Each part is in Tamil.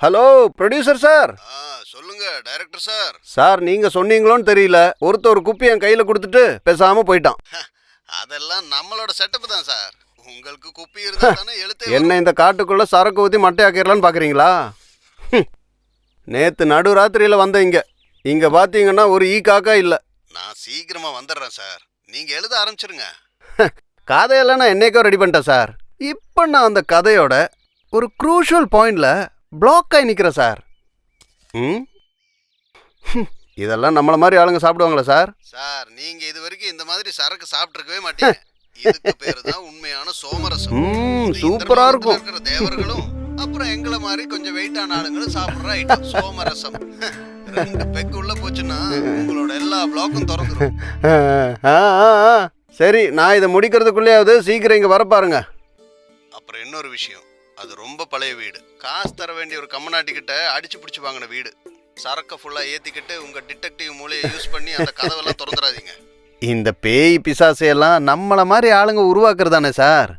Hello producer sir. சொல்லுங்க டைரக்டர் சார். சார் நீங்க சொன்னீங்களோன்னு தெரியல, ஒரு குப்பி என் கையில கொடுத்துட்டு பேசாம போயிட்டான். அதெல்லாம் நம்மளோட செட்டப் தான் சார். உங்களுக்கு குப்பி இருந்தா தானே எழுத்தே. என்ன இந்த காட்டுக்குள்ள சரக்கு ஊத்தி மட்டையாக்கிடலான்னு பாக்குறீங்களா? நேத்து நடுராத்திரியில வந்த இங்க பாத்தீங்கன்னா ஒரு ஈ காக்கா இல்ல. நான் சீக்கிரமா வந்துடுறேன் சார், நீங்க எழுத ஆரம்பிச்சிருங்க. கதையெல்லாம் நான் என்னைக்கோ ரெடி பண்ணிட்டேன் சார். இப்ப நான் அந்த கதையோட ஒரு குரூஷியல் பாயிண்ட்ல பிளாக் ஆகி நிக்கிறேன் சார். இதெல்லாம் நம்மள மாதிரி ஆளுங்க சாப்பிடுவாங்களா சார்? சார் நீங்க இது வரைக்கும் இந்த மாதிரி சரக்கு சாப்பிட்டுருக்கவே மாட்டீங்க. இதுக்கு பேரு தான் உண்மையான சோமரசம். சூப்பரா இருக்கும். தேவர்களும் அப்புறம் எங்களை மாதிரி கொஞ்சம் வெயிட்டான ஆளுங்களும் சாப்பிடுற ஐட்டம் சோமரசம். 2 பெக் உள்ள போச்சுன்னா உங்களோட எல்லா பிளாக்கும் திறந்துரும். சரி, நான் இதை முடிக்கிறதுக்குள்ளேயாவது சீக்கிரம் இங்க வர பாருங்க. அப்புறம் இன்னொரு விஷயம், அது ரொம்ப பழைய வீடு. காசு தர வேண்டிய ஒரு கம்மநாட்டி கிட்ட அடிச்சு பிடிச்சு வாங்கின வீடு. சரக்க ஃபுல்லா ஏத்திக்கிட்டு உங்க டிடெக்டிவ் மூளையை யூஸ் பண்ணி அந்த கதவெல்லாம் திறந்துடாதீங்க. இந்த பேய் பிசாசையெல்லாம் நம்மள மாதிரி ஆளுங்க உருவாக்குறதானே சார்?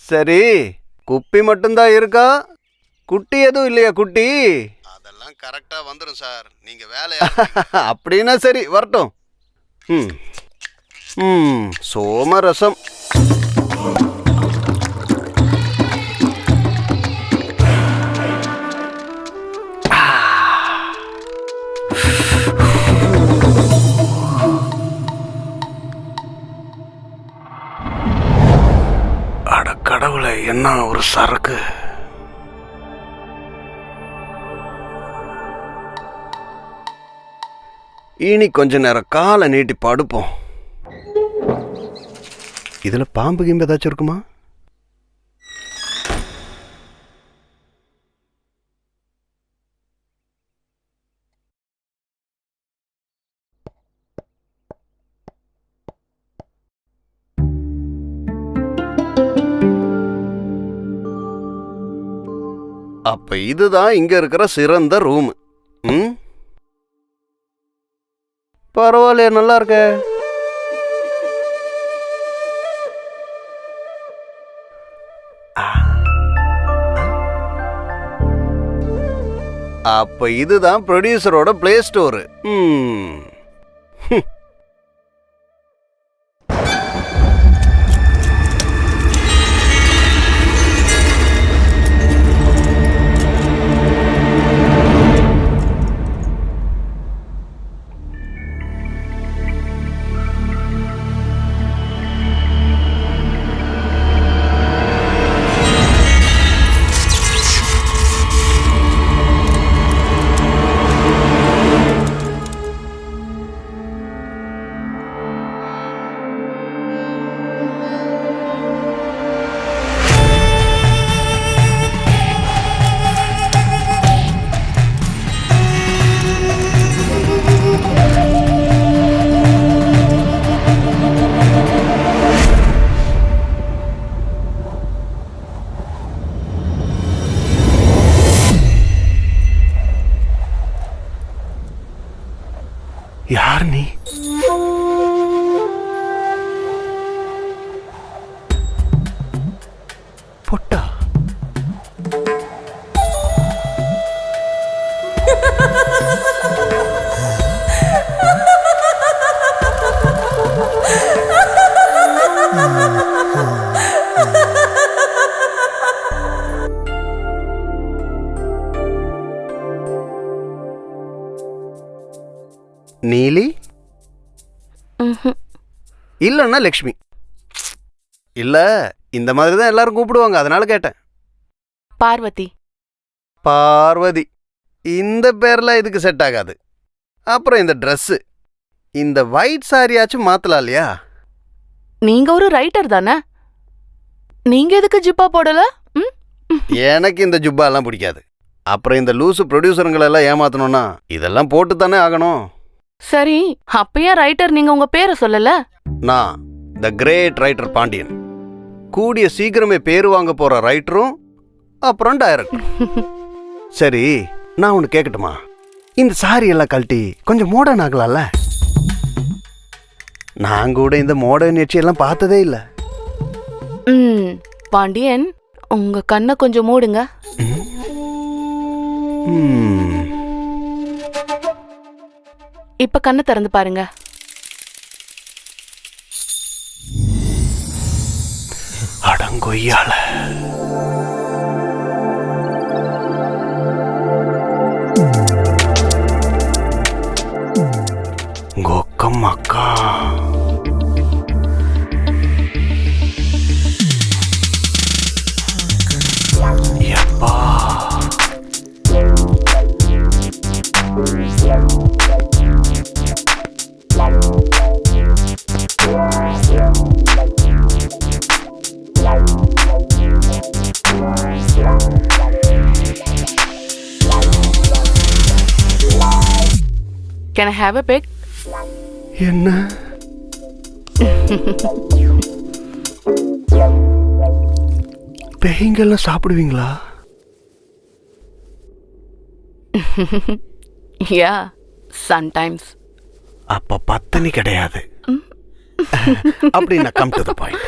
சரி, குப்பி மட்டும்தான் இருக்கா? குட்டி எதுவும் இல்லையா? குட்டி அதெல்லாம் கரெக்டா வந்துடும் சார், நீங்க வேலையா. அப்படின்னா சரி, வரட்டும். சோமரசம். கடவுளை, என்ன ஒரு சரக்கு! இனி கொஞ்ச நேரம் காலை நீட்டி படுப்போம். இதுல பாம்பு கிம்பு ஏதாச்சும் இருக்குமா? அப்ப இதுதான் இங்க இருக்கிற சிறந்த ரூம். பரவாயில்லையே, நல்லா இருக்க. அப்ப இதுதான் ப்ரொடியூசரோட பிளே ஸ்டோர். யார் நீ? பொட்டா? நீலி? இல்லன்னா லக்ஷ்மி. இல்ல, இந்த மாதிரி தான் எல்லாரும் கூப்பிடுவாங்க, அதனால கேட்டேன். பார்வதி. பார்வதி இந்த பேர்லாம் இதுக்கு செட் ஆகாது. அப்புறம் இந்த ட்ரெஸ், இந்த ஒயிட் சாரியாச்சும் மாத்தலாம் இல்லையா? நீங்க ஒரு ரைட்டர் தானே, நீங்க எதுக்கு ஜிப்பா போடல? எனக்கு இந்த ஜுப்பா எல்லாம் பிடிக்காது. அப்புறம் இந்த லூசு ப்ரொடியூசருங்களை எல்லாம் ஏமாத்தணும்னா இதெல்லாம் போட்டு தானே ஆகணும். சரி, அப்பயே ரைட்டர் நீங்க உங்க பேரை சொல்லல? நான் த கிரேட் ரைட்டர் பாண்டியன். கூடிய சீக்கிரமே பேரு வாங்க போற ரைட்டரும் அப்புறம் டைரக்டர். சரி, நான் ஒன்று கேட்கட்டுமா? இந்த சாரி எல்லாம் கழட்டி கொஞ்சம் மாடர்ன் ஆகலாம்ல? நான் கூட இந்த மாடர்ன் நிகழ்ச்சியெல்லாம் பார்த்ததே இல்லை. பாண்டியன், உங்க கண்ணை கொஞ்சம் மூடுங்க. இப்ப கண்ணை திறந்து பாருங்க. அடங்கொய்யால கொக்கம் அக்கா. எப்பா Can I have a peck? என்ன பேய்ங்கெல்லாம் சாப்பிடுவீங்களா? Yeah, sometimes. அப்ப பத்தனி கிடையாது. அப்படின்னா come to the point.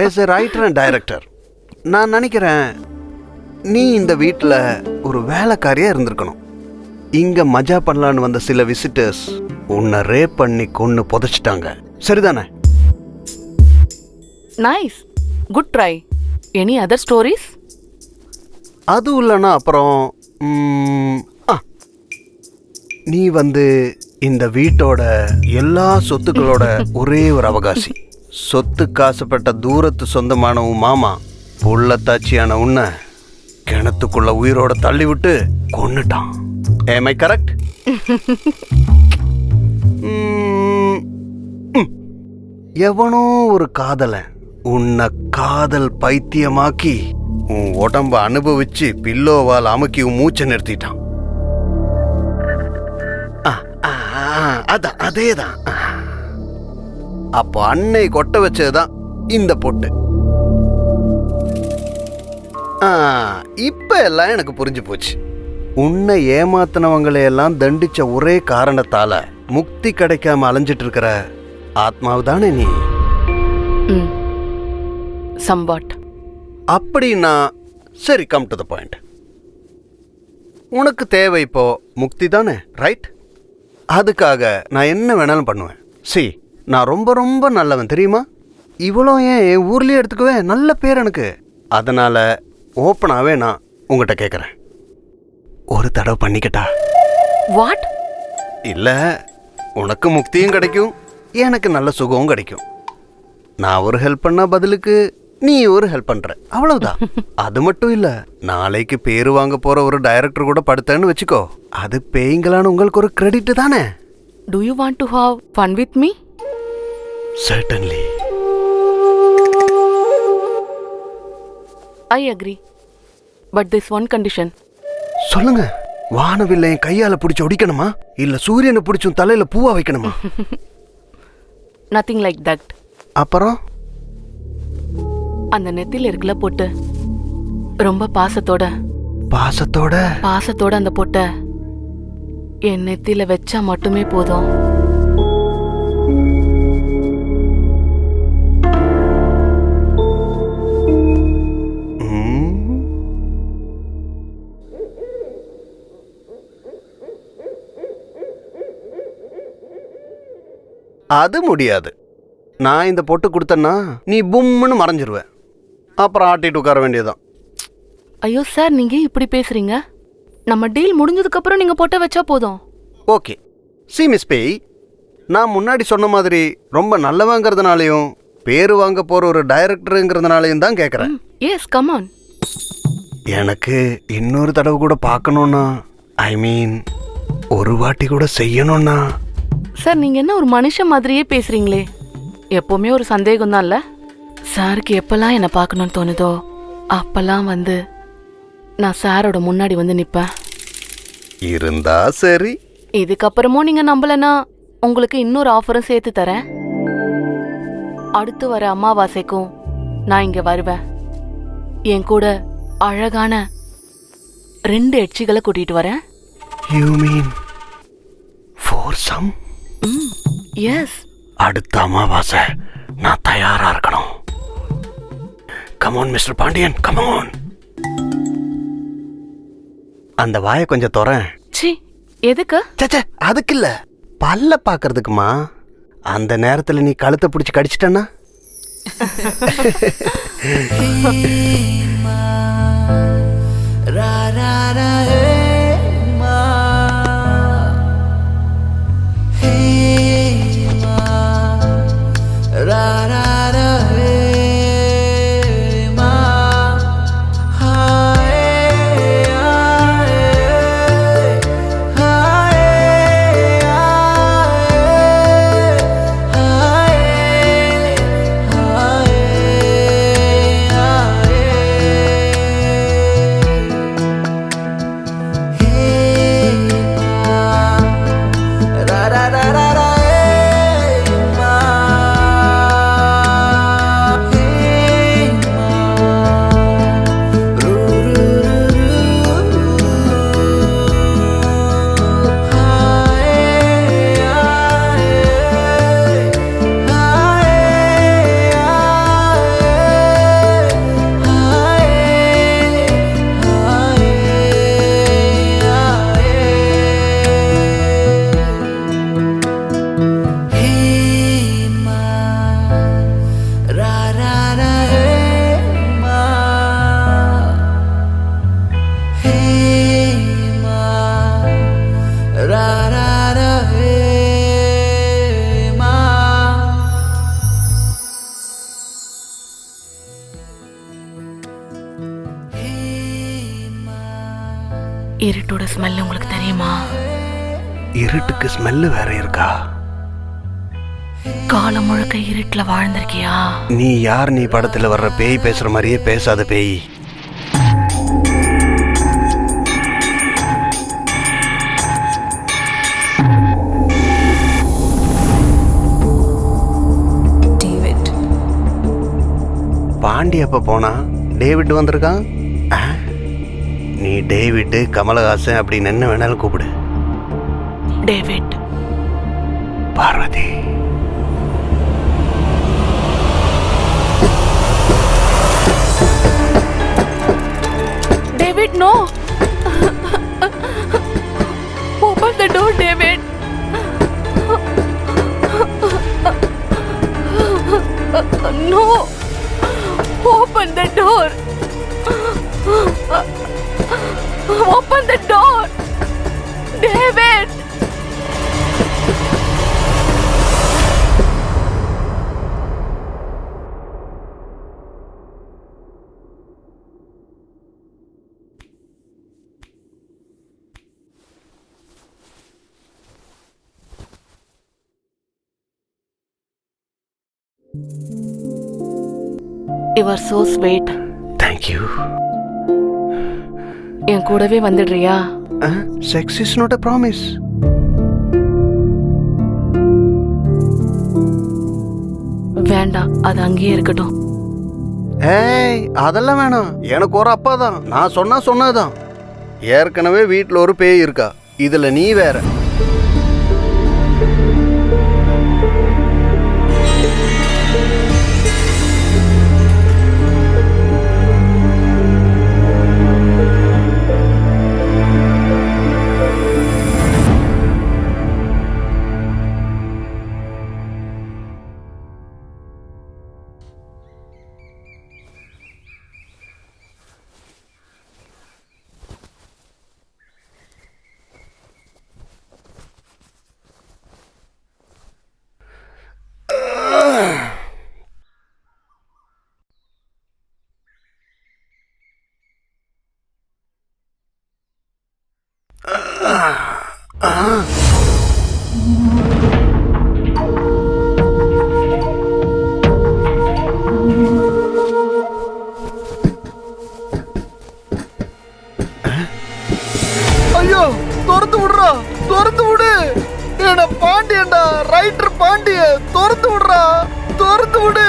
as a writer and director, நான் நினைக்கிறேன் நீ இந்த வீட்டில் ஒரு வேலைக்காரியா இருந்திருக்கணும். இங்க மஜா பண்ணலான்னு வந்த சில விசிட்டர்ஸ் உன்னை ரேப் பண்ணி கொன்னு புதைச்சிட்டாங்க, சரிதானே? Nice. Good try. Any other stories? அது இல்லைன்னா அப்புறம் நீ இந்த வீட்டோட எல்லா சொத்துக்களோட ஒரே ஒரு அவகாசி. சொத்து காசுப்பட்ட தூரத்து சொந்தமான உன் மாமா புள்ளத்தாச்சியான உன்னை கிணத்துக்குள்ள உயிரோட தள்ளி விட்டு கொன்னுட்டான். Am I correct? எவனோ ஒரு காதலன் உன்னை காதல் பைத்தியமாக்கி உன் உடம்ப அனுபவிச்சு பில்லோவால் அமுக்கி உன் மூச்சை நிறுத்திட்டான். அதான் அதேதான். அப்போ அன்னை கொட்ட வச்சதுதான் இந்த பொட்டு. இப்ப எல்லாம் எனக்கு புரிஞ்சு போச்சு. உன்னை ஏமாத்தினவங்களையெல்லாம் தண்டிச்ச ஒரே காரணத்தால முக்தி கிடைக்காம அலைஞ்சிட்டு இருக்கிற ஆத்மாவுதானே நீ? Somewhat. அப்படின்னா சரி, கம் டு த பாயிண்ட். உனக்கு தேவை இப்போ முக்தி தானே, ரைட்? அதுக்காக நான் என்ன வேணாலும் பண்ணுவேன். நான் ரொம்ப ரொம்ப நல்லவன் தெரியுமா? இவ்வளோ ஏன் என் ஊர்லயே எடுத்துக்குவேன், நல்ல பேர் எனக்கு. அதனால ஓப்பனாகவே நான் உங்ககிட்ட கேட்குறேன், ஒரு தடவை பண்ணிக்கிட்டா? What? இல்லை, உனக்கு முக்தியும் கிடைக்கும், எனக்கு நல்ல சுகமும் கிடைக்கும். நான் ஒரு ஹெல்ப் பண்ணா பதிலுக்கு நீ ஒரு ஹெல்ப் பண்ற, அவ்வளவுதான். அது மட்டும் இல்ல, நாளைக்கு பேரு வாங்க போற ஒரு டைரக்டர் கூட படுத்தேன்னு வச்சுக்கோ, அது பேய்ங்களான்னு உங்களுக்கு ஒரு கிரெடிட் தானே? Do you want to have fun with me? Certainly. I agree. But this one condition. சொல்லுங்க. வானவில்லை என் கையால பிடிச்சு ஒடிக்கணுமா, இல்ல சூரியனை பிடிச்சும் தலையில பூவா வைக்கணுமா? Nothing like that. அப்புறம் அந்த நெத்தில இருக்குல பொட்டு, ரொம்ப பாசத்தோட அந்த பொட்ட என் நெத்தில வச்சா மட்டுமே போதும். அது முடியாது. நான் இந்த பொட்டு கொடுத்தேன்னா நீ பும்முன்னு மறைஞ்சிருவ, அப்புறம் ஆட்டிட்டு உட்கார வேண்டியதுதான். ஐயோ சார், நீங்க இப்படி பேசுறீங்க. நம்ம டீல் முடிஞ்சதுக்கு அப்புறம் நீங்க பொட்ட வச்சா போதும். ஓகே. மிஸ் பேய், நான் முன்னாடி சொன்ன மாதிரி ரொம்ப நல்லவங்கிறதுனாலையும் பேரு வாங்க போற ஒரு டைரக்டருங்கிறதுனாலையும் தான் கேட்குறேன். Yes, come on. எனக்கு இன்னொரு தடவை கூட பார்க்கணும்னா, ஐ மீன் ஒரு வாட்டி கூட செய்யணும்னா. சார், நீங்க என்ன ஒரு மனுஷன் மாதிரியே பேசுறீங்களே. எப்பவுமே ஒரு சந்தேகம் தான் இல்ல? சாருக்கு எப்பெல்லாம் என்ன பார்க்கணும்னு தோணுதோ அப்பெல்லாம் நான் சாரோட முன்னாடி நிப்பேன். இருந்தா சரி. இதுக்கப்புறமும் நீங்க நம்பலனா உங்களுக்கு இன்னொரு ஆஃபரும் சேர்த்து தரேன். அடுத்து வர அமாவாசைக்கும் நான் இங்க வருவேன். என் கூட அழகான 2 எட்சிகளை கூட்டிட்டு வரேன். You mean foursome? எஸ். அடுத்த அமாவாசை நான் தயாரா இருக்கணும். Come on, Mr. Pandian, come on. அந்த வாயை கொஞ்சம் தொறேன். சி எதுக்கு? சச்சே, அதுக்கு இல்ல, பல்ல பாக்குறதுக்குமா. அந்த நேரத்துல நீ கழுத்தை பிடிச்சி கடிச்சிட்டன்னா இருட்டோட ஸ்மெல் உங்களுக்கு தெரியுமா? இருட்டுக்கு ஸ்மெல்லு வேற இருக்கா? காலம் முழுக்க இருட்டுல வாழ்ந்திருக்கியா? நீ யார்? நீ படத்துல வர்ற பேய் பேசுற மாதிரியே பேசாத பேய். பாண்டி எப்ப போனா? டேவிட் வந்திருக்கான். நீ டேவிட், கமலஹாசன் அப்படின்னு என்ன வேணாலும் கூப்பிடு. David. Parvathi. David, no. Open the door, David. No. Open the door. Open the door. David. You are so sweet. Thank you. என் கூடவே வந்துடுறியா? Sex is not a promise. வேண்டாம், அது அங்கேயே இருக்கட்டும். ஏய், அதெல்லாம் வேணாம். எனக்கு ஒரு அப்பா தான். நான் சொன்னதுதான். ஏற்கனவே வீட்டில் ஒரு பேய் இருக்கா, இதுல நீ வேற. ஐயோ, துரத்து விடுறா, துரத்து விடு. என்ன பாண்டியன்டா, ரைட்டர் பாண்டிய, துரத்து விடுறா, துரத்து விடு.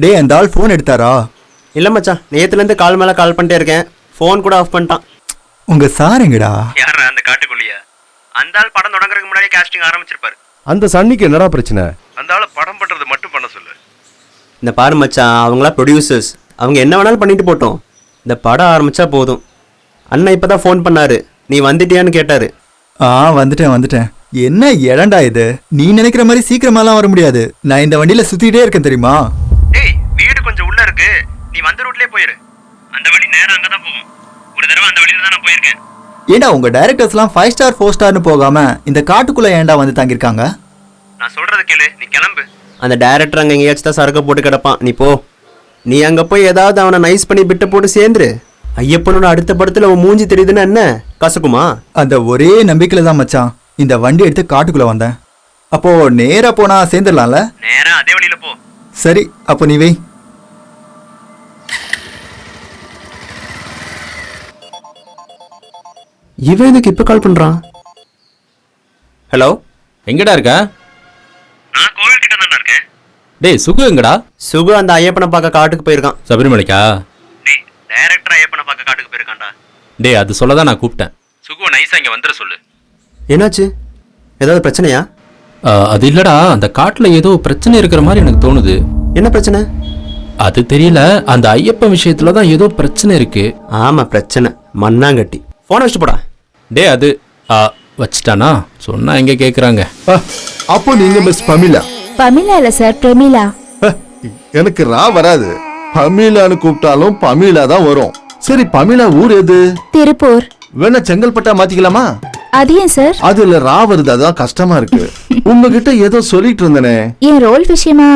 டேய் அந்த ஆள் ஃபோன் எடுத்தாரா? இல்லை மச்சான், நேற்றுலேருந்து கால் மேலே கால் பண்ணிட்டே இருக்கேன், ஃபோன் கூட ஆஃப் பண்ணிட்டான். உங்க சார் எங்கடா? யாரா அந்த காட்டுக்குள்ளியா? அந்த ஆள் படம் தொடங்குறதுக்கு முன்னாடியே காஸ்டிங் ஆரம்பிச்சிருப்பாரு. அந்த சன்னிக்கு என்னடா பிரச்சனை? அந்த ஆளை படம் பண்றது மட்டும் பண்ண சொல்லு. இந்த பாரு மச்சான், அவங்களா ப்ரொடியூசர்ஸ், அவங்க என்ன வேணாலும் பண்ணிட்டு போட்டோம், இந்த படம் ஆரம்பிச்சா போதும். அண்ணன் இப்போ தான் ஃபோன் பண்ணாரு, நீ வந்துட்டியான்னு கேட்டாரு. வந்துட்டேன். என்ன இடம்டா இது? நீ நினைக்கிற மாதிரி சீக்கிரமாலாம் வர முடியாது. நான் இந்த வண்டியில சுத்திட்டே இருக்கேன் தெரியுமா? டேய், வீடு கொஞ்சம் உள்ள இருக்கு, நீ வந்த ரூட்லயே போயிரு. அந்த வழி நேரா அங்க தான் போகும். ஒரு தடவை அந்த வழியில தான் நான் போயிருக்கேன். ஏண்டா உங்க டைரக்டர்ஸ்லாம் 5 ஸ்டார் 4 ஸ்டார்னு போகாம இந்த காட்டுக்குள்ள ஏன்டா வந்து தங்கியிருக்காங்க? நான் சொல்றத கேளு, நீ கிளம்பு. அந்த டைரக்டர் அங்க எங்கேயாச்சும் தான் சரக்கு போட்டு கிடப்பான், நீ போ. நீ அங்க போய் ஏதாவது அவனை நைஸ் பண்ணி பிட்ட போட்டு சேர்ந்துரு. ஐயப்பனோட அடுத்த படத்துல அவன் மூஞ்சி தெரியுதுன்னா என்ன கசக்குமா? அந்த ஒரே நம்பிக்கையில தான் மச்சான் இந்த வண்டி எடுத்து காட்டுக்குள்ள வந்தேன். அப்போ நேரா போனா சேர்ந்துடலாம்ல? நேரா அதே வழியில போ. சரி, அப்போ நீ வை. இவன் எதுக்கு இப்ப கால் பண்றான்? ஹலோ, எங்கடா இருக்க? நான் கோவில் கிட்ட தான் இருக்கேன். டேய் சுகு எங்கடா? சுகு அந்த ஐயப்பனை பார்க்க காட்டுக்கு போயிருக்கான். சபரிமலைக்கா? டேய், டைரக்டர் ஐயப்பனை பார்க்க காட்டுக்கு போயிருக்கான்டா. டேய் அது சொல்லதான் நான் கூப்பிட்டேன். சுகுவை நைஸா இங்க வந்துட சொல்லு. என்னாச்சு? ஏதாவது பிரச்சனையா? அது இல்லடா, அந்த காட்டுல ஏதோ பிரச்சனை இருக்கிற மாதிரி எனக்கு தோணுது. என்ன பிரச்சனை? அது தெரியல, அந்த ஐயப்பன் விஷயத்துல தான் ஏதோ பிரச்சனை இருக்கு. ஆமா பிரச்சனை, மண்ணாங்கட்டி. போனை வச்சுட்டு போடா. டேய் அது வச்சுட்டானா? சொன்னா எங்க கேக்குறாங்க. அப்போ நீங்க மிஸ் பமிலா? பமிலா இல்ல சார், பிரமிளா. எனக்கு ரா வராது. பமிலான்னு கூப்பிட்டாலும் பமிலா தான் வரும். சரி, பமிலா ஊர் எது? திருப்பூர். வேணா செங்கல்பட்டா மாத்திக்கலாமா? அது ஏன் சார்? அதுல ரா வருது, அதான் கஷ்டமா இருக்கு. உங்ககிட்ட ஏதோ சொல்லிட்டு இருந்தனே, என் ரோல் விஷயமா?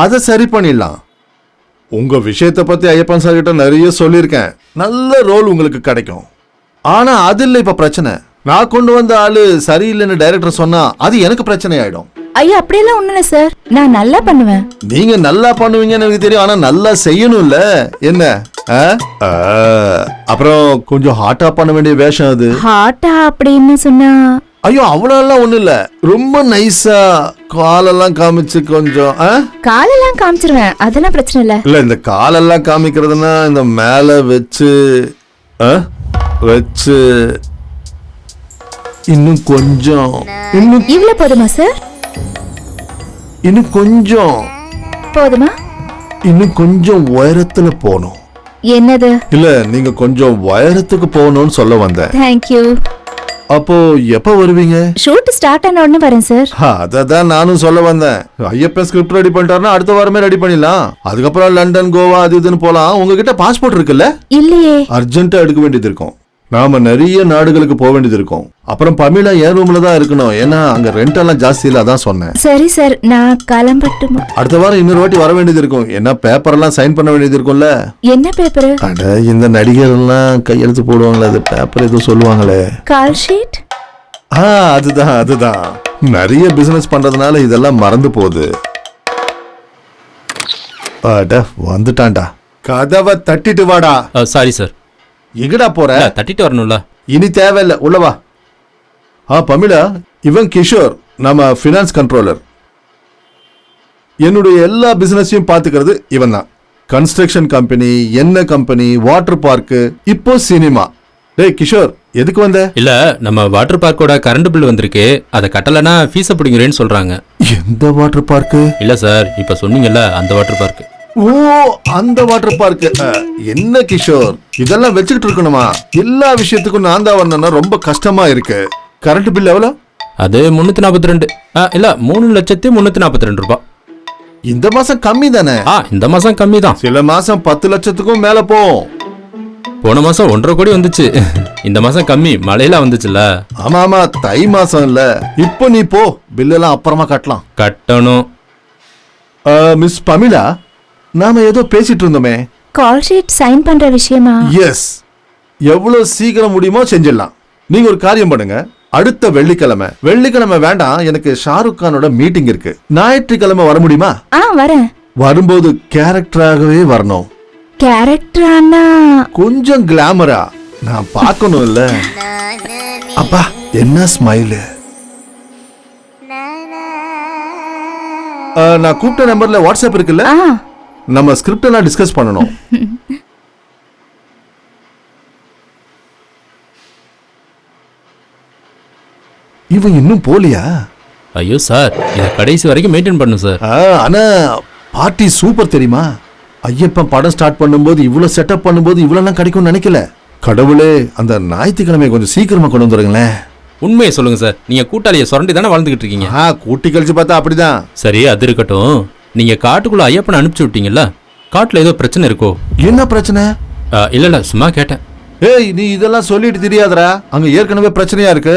அதை சரி பண்ணிடலாம். உங்க விஷயத்தை பத்தி ஐயப்பன் சார் கிட்ட நிறைய சொல்லியிருக்கேன். நல்ல ரோல் உங்களுக்கு கிடைக்கும். ஆனா அது இல்ல இப்ப பிரச்சனை. நான் கொண்டு வந்த ஆளு சரியில்லைன்னு டைரக்டர் சொன்னா அது எனக்கு பிரச்சனை ஆயிடும். ஐயா அப்படியெல்லாம் ஒண்ணும் இல்ல சார், நான் நல்லா பண்ணுவேன். நீங்க நல்லா பண்ணுவீங்கன்னு எனக்கு தெரியும், ஆனா நல்லா செய்யணும்ல. என்ன அப்புறம் கொஞ்சம் ஹாட்டா பண்ண வேண்டிய வேஷம் அது. ஹாட்டா அப்படின்னு சொன்னா? ஐயோ அவ்வளவு ஒண்ணு இல்ல, ரொம்ப நைஸா காலெல்லாம் காமிச்சு கொஞ்சம். காலெல்லாம் காமிச்சிருவேன், அதெல்லாம் பிரச்சனை இல்ல. இல்ல, இந்த காலெல்லாம் காமிக்கிறதுனா இந்த மேல வச்சு வச்சு இன்னும் கொஞ்சம், இன்னும் இவ்வளவு போதுமா சார்? இன்னும் கொஞ்சம் போதுமா? இன்னும் கொஞ்சம் உயரத்துல போகணும். என்னது? இல்ல, நீங்க கொஞ்சம் உயரத்துக்கு போகணும்னு சொல்ல வந்தேன். தேங்க்யூ. அப்போ எப்ப வருவீங்க? ஷூட் ஸ்டார்ட் ஆன உடனே வரேன் சார். அததான் நானும் சொல்ல வந்தேன். ஐயப்பன் ஸ்கிரிப்ட் ரெடி பண்ணிட்டாருன்னா அடுத்த வாரமே ரெடி பண்ணிடலாம். அதுக்கப்புறம் லண்டன், கோவா அது இதுன்னு போலாம். உங்ககிட்ட பாஸ்போர்ட் இருக்குல்ல? இல்லையே. அர்ஜென்ட்டா எடுக்க வேண்டியது இருக்கும். நாம நிறைய நாடுகளுக்கு போக வேண்டியது இருக்கும். அப்புறம் பமிலா என் ரூம்ல தான் இருக்கணும், ஏன்னா அங்க ரெண்ட் எல்லாம் ஜாஸ்தி இல்ல, அதான் சொன்னேன். சரி சார், நான் கிளம்பட்டுமா? அடுத்த வாரம் இன்னொரு வாட்டி வர வேண்டியது இருக்கும், ஏன்னா பேப்பர் எல்லாம் சைன் பண்ண வேண்டியது இருக்கும்ல. என்ன பேப்பர்? அட, இந்த நடிகர் எல்லாம் கையெழுத்து போடுவாங்களே, அது பேப்பர் ஏதோ சொல்லுவாங்களே. Call sheet? அதுதான். நிறைய பிசினஸ் பண்றதுனால இதெல்லாம் மறந்து போகுது. அட, வந்துட்டான்டா. கதவை தட்டிட்டு வாடா. Sorry sir. எங்கடா போற? தட்டிட்டு வரணும்ல. இனி தேவையில்ல, உள்ளவா. பமிலா, இவன் கிஷோர், நம்ம ஃபினான்ஸ் கண்ட்ரோலர். என்னுடைய எல்லா பிசினஸையும் பாத்துக்கிறது இவன் தான். கன்ஸ்ட்ரக்ஷன் கம்பெனி, எண்ணெய் கம்பெனி, வாட்டர் பார்க்கு, இப்போ சினிமா. டேய் கிஷோர், எதுக்கு வந்த? இல்ல, நம்ம வாட்டர் பார்க்கோட கரண்ட் பில் வந்திருக்கு, அதை கட்டலனா ஃபீஸ பிடிக்கிறேன்னு சொல்றாங்க. எந்த வாட்டர் பார்க்கு? இல்ல சார், இப்ப சொன்னீங்கல்ல அந்த வாட்டர் பார்க். ஓ, அந்த வாட்டர் பார்க். என்ன கிஷோர், இதெல்லாம் வச்சுக்கிட்டு இருக்கணுமா? எல்லா விஷயத்துக்கும் நான் தான் வரணும்னா ரொம்ப கஷ்டமா இருக்கு. கரண்ட் பில் எவ்வளோ? அது 342. இல்ல 3,342 ரூபாய். இந்த மாசம் கம்மி தானே? இந்த மாசம் கம்மி தான். சில மாசம் 10 லட்சத்துக்கும் மேல போகும். போன மாசம் 1.5 கோடி வந்துச்சு. இந்த மாசம் கம்மி, மழையில வந்துச்சுல்ல. ஆமா, தை மாசம் இல்ல. இப்போ நீ போ, பில்லெல்லாம் அப்புறமா கட்டலாம். கட்டணும். மிஸ் பமிலா, நாம ஏதோ பேசிட்டு இருந்தோமே. கால் ஷீட் சைன் பண்ற விஷயமா? எஸ், எவ்வளவு சீக்கிரம் முடியுமோ செஞ்சிடலாம். நீங்க ஒரு காரியம் பண்ணுங்க, அடுத்த வெள்ளிக்கிழமை வேண்டாம், எனக்கு ஷாருக் கானோட மீட்டிங் இருக்கு. ஞாயிற்றுக்கிழமை வர முடியுமா? வரேன். வரும்போது கேரக்டராகவே வரணும். கேரக்டரானா? கொஞ்சம் கிளாமரா நான் பார்க்கணும் இல்ல. அப்பா, என்ன ஸ்மைலு. நான் கூப்பிட்ட நம்பர்ல வாட்ஸ்அப் இருக்குல்ல? நம்ம ஸ்கிரிப்ட் எல்லாம் டிஸ்கஸ் பண்ணணும். இவன் இன்னும் போலியா? ஐயோ சார், இதை கடைசி வரைக்கும் மெயின்டைன் பண்ணும் சார். ஆனா பார்ட்டி சூப்பர் தெரியுமா? ஐயப்பன் படம் ஸ்டார்ட் பண்ணும்போது இவ்வளவு செட்டப் பண்ணும்போது இவ்வளவு கிடைக்கும்னு நினைக்கல. கடவுளே, அந்த ஞாயிற்றுக்கிழமை கொஞ்சம் சீக்கிரமா கொண்டு வந்துருங்களேன். உண்மையை சொல்லுங்க சார், நீங்க கூட்டாளியை சுரண்டி தானே வாழ்ந்துகிட்டு இருக்கீங்க. கூட்டி கழிச்சு பார்த்தா அப்படிதான். சரி, அது இருக்கட்டும். நீங்க காட்டுக்குள்ள ஐயப்பனை அனுப்பிச்சு விட்டீங்கல்ல, காட்டுல ஏதோ பிரச்சனை இருக்கோ? என்ன பிரச்சனை? இல்ல சும்மா கேட்டேன். ஏய், நீ இதெல்லாம் சொல்லிட்டு தெரியாதரா? அங்க ஏற்கனவே பிரச்சனையா இருக்கு.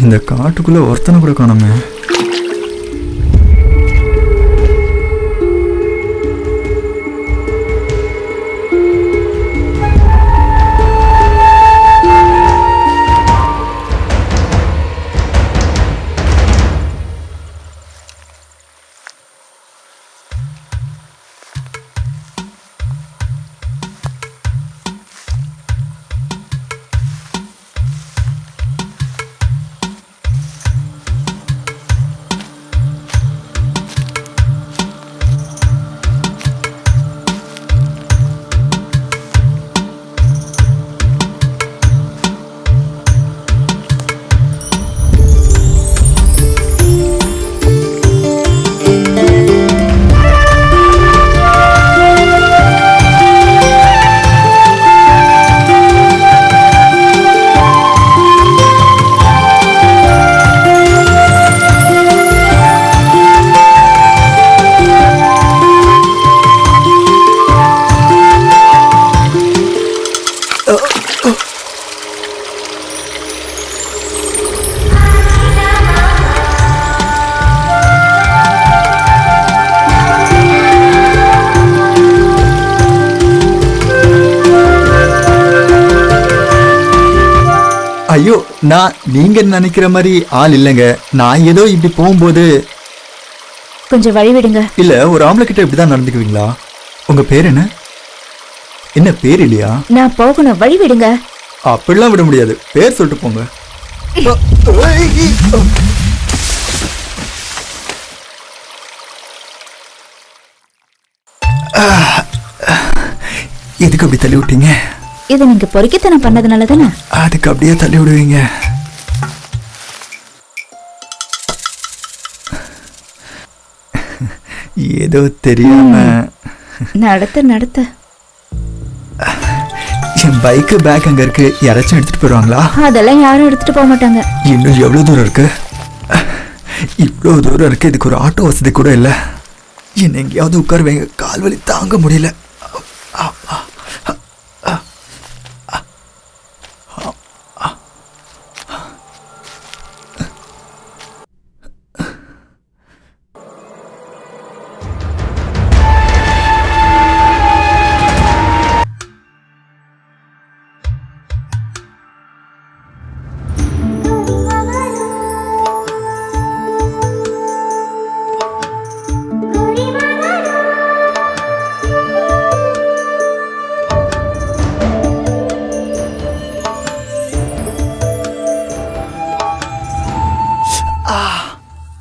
இந்த காட்டுக்குள்ள ஒருத்தனை கூட காணோமே. ஐயோ, நான் நீங்க நினைக்கிற மாதிரி ஆள் இல்லைங்க. நான் ஏதோ இப்படி போகும்போது கொஞ்சம் வழி விடுங்க. இல்ல, ஒரு ஆம்பளை கிட்ட இப்படிதான் நடந்துக்குவீங்களா? உங்க பேர் என்ன? என்ன பேர் இல்லையா? நான் போகணும், வழி விடுங்க. அப்படிலாம் விட முடியாது, பேர் சொல்லிட்டு போங்க. எதுக்கு அப்படி தள்ளி விட்டீங்க? இதை நீங்க பொறுக்கித்தனம் பண்ணதுனால தானே. அதுக்கு அப்படியே தள்ளி விடுவீங்க. ஏதோ தெரியாம. நடத்த என் பைக்கு பேக் அங்க இருக்கு, யாராச்சும் எடுத்துட்டு போயிருவாங்களா? அதெல்லாம் யாரும் எடுத்துட்டு போக மாட்டாங்க. இன்னும் எவ்வளவு தூரம் இருக்கு? இவ்வளவு தூரம் இருக்கு, இதுக்கு ஒரு ஆட்டோ வசதி கூட இல்லை. என்ன எங்கேயாவது உட்கார வைங்க, கால் வலி தாங்க முடியல.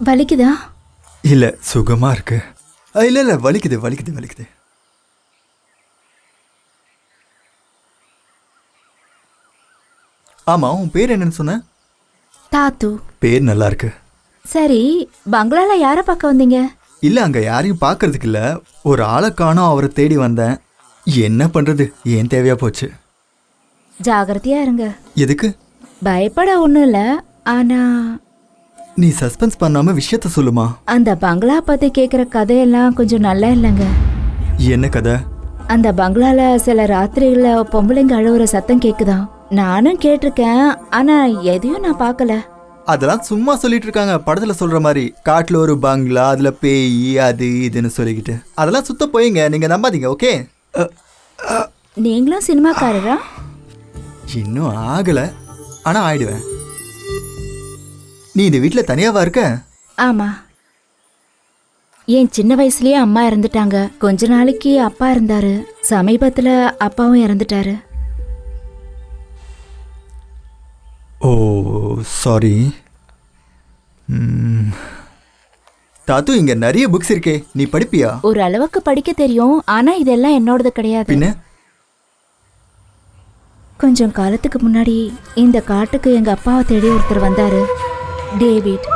வலிக்குதா? இல்ல, சுகமா இருக்கு. இல்ல வலிக்குது வலிக்குது வலிக்குது. ஆமா, உன் பேர் என்னன்னு சொன்ன? தாத்து. பேர் நல்லா இருக்கு. சரி, பங்களால யார பார்க்க வந்தீங்க? இல்ல, அங்க யாரையும் பார்க்கறதுக்கு இல்ல, ஒரு ஆளை காணோம், அவரை தேடி வந்தேன். என்ன பண்றது, ஏன் தேவையா போச்சு. ஜாகிரதையா இருங்க. எதுக்கு? பயப்பட ஒண்ணும் இல்ல, ஆனா நீ சஸ்பென்ஸ் பண்ணாம விஷயத்த சொல்லுமா. அந்த பங்களா பத்தி கேக்குற கதையெல்லாம் கொஞ்சம் நல்லா இல்லைங்க. என்ன கதை? அந்த பங்களால சில ராத்திரிகள பொம்பளைங்க அழுவுற சத்தம் கேக்குதாம். நானும் கேட்டிருக்கேன், ஆனா எதையும் நான் பார்க்கல. அதெல்லாம் சும்மா சொல்லிட்டு இருக்காங்க, படத்துல சொல்ற மாதிரி. காட்டுல ஒரு பங்களா, அதுல பேய் அது இதுன்னு சொல்லிக்கிட்டு. அதெல்லாம் சுத்த போயிங்க, நீங்க நம்பாதீங்க. ஓகே? நீங்களும் சினிமாக்காரரா? இன்னும் ஆகல, ஆனா ஆயிடுவேன். நீ இந்த வீட்டுல தனியாவா இருக்க? ஆமா. என் சின்ன வயசுலயே அம்மா இறந்துட்டாங்க. கொஞ்ச நாளைக்கு அப்பா இருந்தாரு. சமீபத்துல அப்பாவும் இறந்துட்டாரு. ஓ சாரி. தாத்து, இங்க நிறைய புக்ஸ் இருக்கே, நீ படிப்பியா? ஒரு அளவுக்கு படிக்க தெரியும், ஆனா இதெல்லாம் என்னோடது கிடையாது. பின்ன கொஞ்சம் காலத்துக்கு முன்னாடி இந்த காட்டுக்கு எங்க அப்பாவை தேடி ஒருத்தர் வந்தாரு, டேவிட்.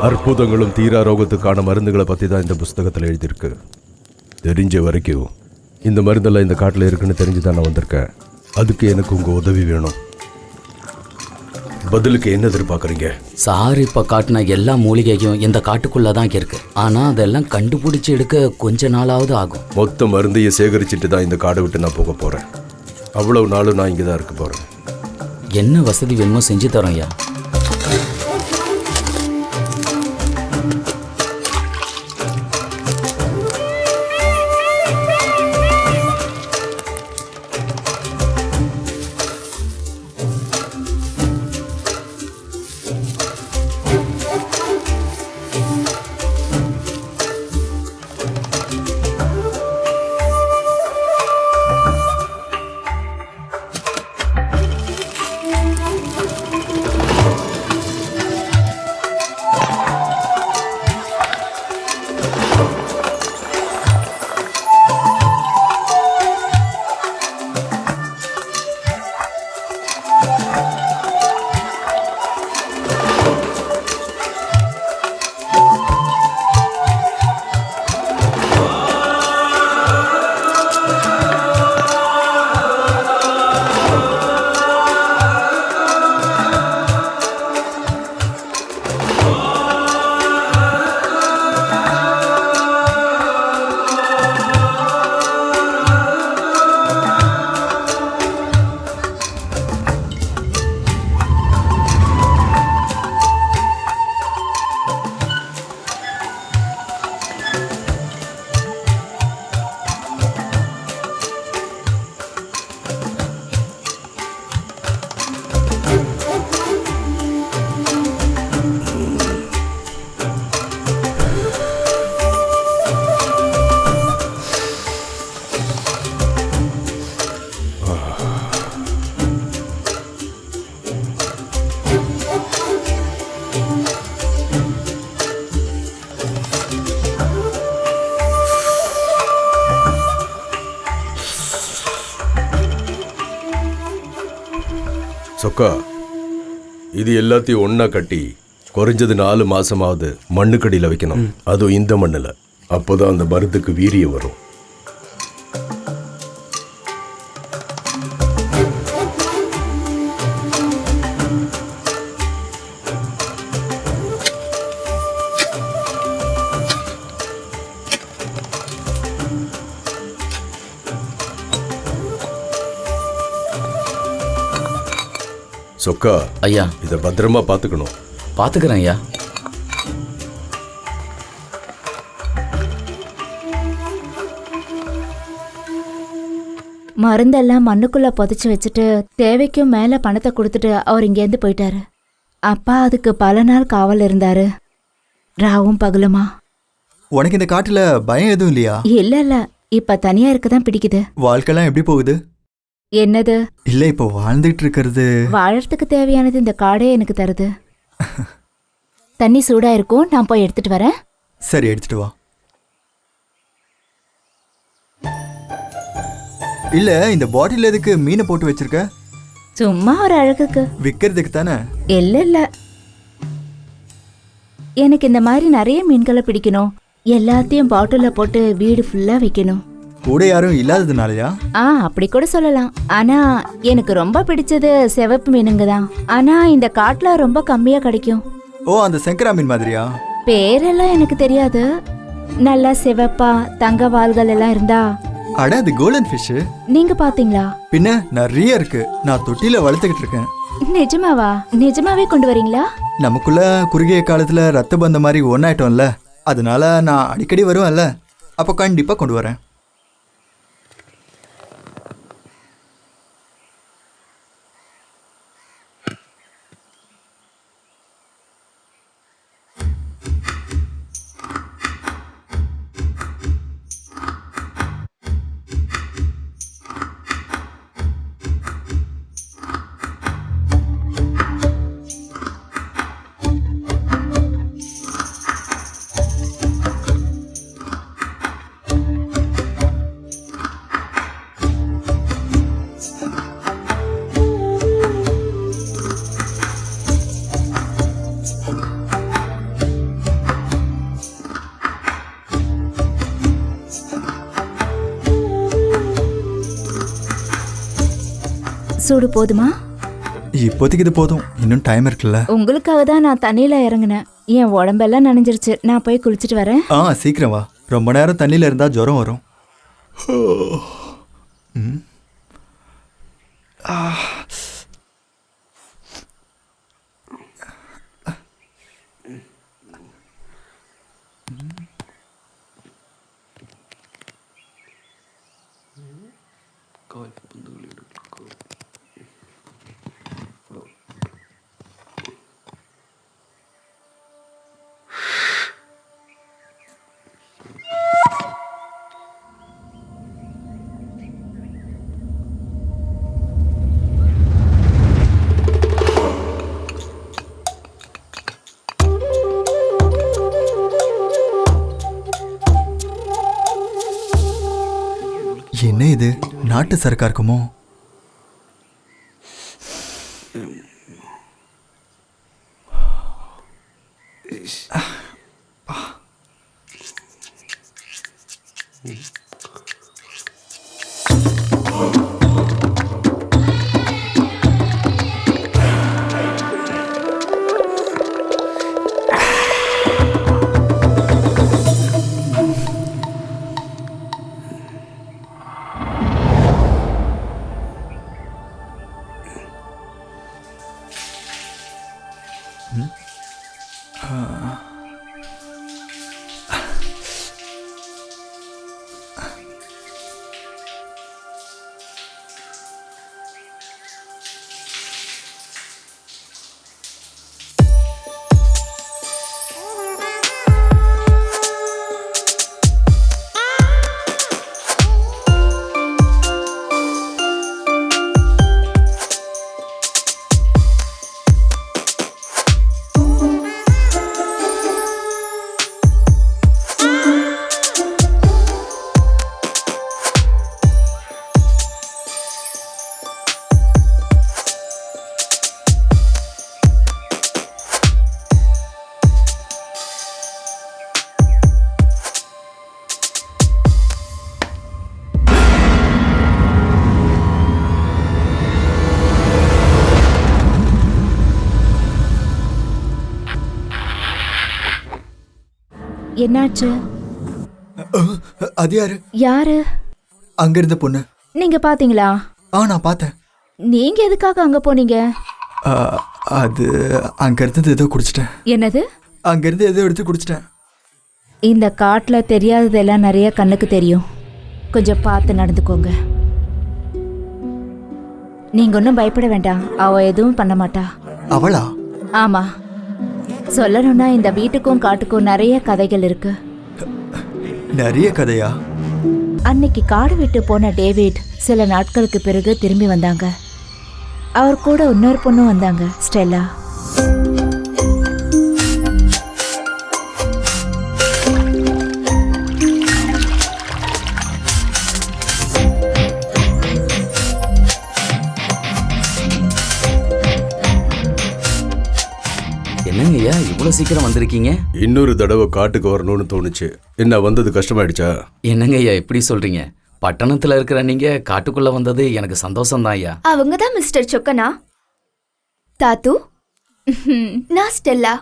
அற்புதங்களும் தீரா ரோகத்துக்கான மருந்துகளை பற்றி தான் இந்த புஸ்தகத்தில் எழுதியிருக்கு. தெரிஞ்ச வரைக்கும் இந்த மருந்தெல்லாம் இந்த காட்டில் இருக்குன்னு தெரிஞ்சு தான் நான் வந்திருக்கேன். அதுக்கு எனக்கு உங்கள் உதவி வேணும். பதிலுக்கு என்ன எதிர்பார்க்குறீங்க? சார் இப்போ காட்டின எல்லா மூலிகையும் இந்த காட்டுக்குள்ளே தான் இருக்கு. ஆனால் அதெல்லாம் கண்டுபிடிச்சி எடுக்க கொஞ்ச நாளாவது ஆகும். மொத்த மருந்தையை சேகரிச்சுட்டு தான் இந்த காடை விட்டு நான் போக போகிறேன். அவ்வளவு நாளும் நான் இங்கே தான் இருக்க போகிறேன். என்ன வசதி வேணுமோ செஞ்சு தரோம் ஐயா. சொக்கா, இது எல்லாத்தையும் ஒன்றா கட்டி குறைஞ்சது 4 மாசமாவது மண்ணுக்கடியில் வைக்கணும். அதுவும் இந்த மண்ணில். அப்போதான் அந்த மருந்துக்கு வீரியம் வரும். சொக்கா ஐயா, இதை பத்திரமா பார்த்துக்கணும். பார்த்துக்கிறேன் ஐயா. மருந்தெல்லாம் மண்ணுக்குள்ள புதைச்சு வச்சுட்டு தேவைக்கும் மேல பணத்தை கொடுத்துட்டு அவர் இங்கேருந்து போயிட்டாரு. அப்பா அதுக்கு பல நாள் காவல் இருந்தாரு, ராவும் பகலுமா. உனக்கு இந்த காட்டுல பயம் எதுவும் இல்லையா? இல்ல, இப்ப தனியா இருக்கதான் பிடிக்குது. வாழ்க்கைலாம் எப்படி போகுது? என்னது? இல்ல, இப்போ வாழ்ந்துட்டு இருக்கிறது. வாழறதுக்கு தேவையானது இந்த காடே எனக்கு தருது. தண்ணி சூடா இருக்கும், நான் போய் எடுத்துட்டு வரேன். சரி, எடுத்துட்டு வா. இல்ல இந்த பாட்டில் எதுக்கு மீனை போட்டு வச்சிருக்க? சும்மா ஒரு அழகுக்கு. விக்கிறதுக்கு தானே? இல்ல எனக்கு இந்த மாதிரி நிறைய மீன்களை பிடிக்கணும். எல்லாத்தையும் பாட்டில போட்டு வீடு ஃபுல்லா வைக்கணும். கூட யாரும் இல்லாததுனாலயா? அப்படி கூட சொல்லலாம். ஆனா எனக்கு ரொம்ப பிடிச்சது சிவப்பு மீனுங்க தான். ஆனா இந்த காட்டுல ரொம்ப கம்மியா கிடைக்கும். ஓ, அந்த சங்கரா மீன் மாதிரியா? பேரெல்லாம் எனக்கு தெரியாது. நல்லா சிவப்பா தங்க வால்கள் எல்லாம் இருந்தா. அட, அது கோல்டன் ஃபிஷ். நீங்க பாத்தீங்களா? பின்ன நிறைய இருக்கு. நான் தொட்டில வளர்த்துக்கிட்டு இருக்கேன். நிஜமாவா? நிஜமாவே கொண்டு வரீங்களா? நமக்குள்ள குறுகிய காலத்துல ரத்த பந்த மாதிரி ஒன்னாயிட்டோம்ல, அதனால நான் அடிக்கடி வருவேன்ல, அப்போ கண்டிப்பா கொண்டு வரேன். சூடு போதுமா? இப்போதைக்கு இது போதும், இன்னும் டைம் இருக்குல்ல. உங்களுக்காக தான் நான் தண்ணியில இறங்கினேன். என் உடம்பெல்லாம் நனைஞ்சிருச்சு. நான் போய் குளிச்சுட்டு வரேன். சீக்கிரம் வா. ரொம்ப நேரம் தண்ணியில இருந்தா ஜுரம் வரும். என்ன இது, நாட்டு சரக்கா இருக்குமோ? என்னாச்சு? அது யாரு? யாரு? அங்க இருந்த பொண்ணு. நீங்க பாத்தீங்களா? நான் பார்த்தேன். நீங்க எதுக்காக அங்க போனீங்க? அது அங்க இருந்து ஏதோ குடிச்சிட்டேன். என்னது? அங்க இருந்து ஏதோ எடுத்து குடிச்சிட்டேன். இந்த காட்டுல தெரியாததெல்லாம் நிறைய கண்ணுக்கு தெரியும். கொஞ்சம் பார்த்து நடந்துக்கோங்க. நீங்க ஒன்றும் பயப்பட வேண்டாம். அவ எதுவும் பண்ண மாட்டா. அவளா? ஆமா. சொல்லணும்னா இந்த வீட்டுக்கும் காட்டுக்கும் நிறைய கதைகள் இருக்கு. நிறைய கதையா? அன்னைக்கு காடு விட்டு போன டேவிட் சில நாட்களுக்கு பிறகு திரும்பி வந்தாங்க. அவர் கூட இன்னொரு பொண்ணும் வந்தாங்க, ஸ்டெல்லா. ஐயா இவ்வளவு சீக்கிரம் வந்திருக்கீங்க? இன்னொரு தடவை காட்டுக்கு வரணும்னு தோணுச்சு. என்ன வந்தது கஷ்டமாயிடுச்சா? என்னங்க ஐயா இப்படி சொல்றீங்க? பட்டணத்துல இருக்கிற நீங்க காட்டுக்குள்ள வந்தது எனக்கு சந்தோஷம் தான் ஐயா. அவங்க தான் மிஸ்டர் சொக்கனா. தாத்து, நான் ஸ்டெல்லா.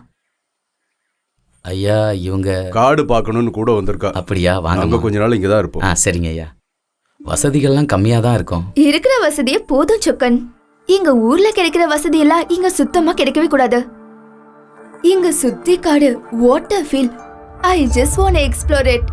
ஐயா இவங்க காடு பார்க்கணும்னு கூட வந்திருக்கா. அப்படியா? அங்க வாங்க. கொஞ்ச நாள் இங்கதான் இருப்போம். சரிங்க ஐயா. வசதிகள்லாம் கம்மியா தான் இருக்கும். இருக்கிற வசதியே போதும் சொக்கன். இங்க ஊர்ல கிடைக்கிற வசதி எல்லாம் இங்க சுத்தமா கிடைக்கவே கூடாது. இங்க சுத்தி காடு, water feel. I just want to explore it.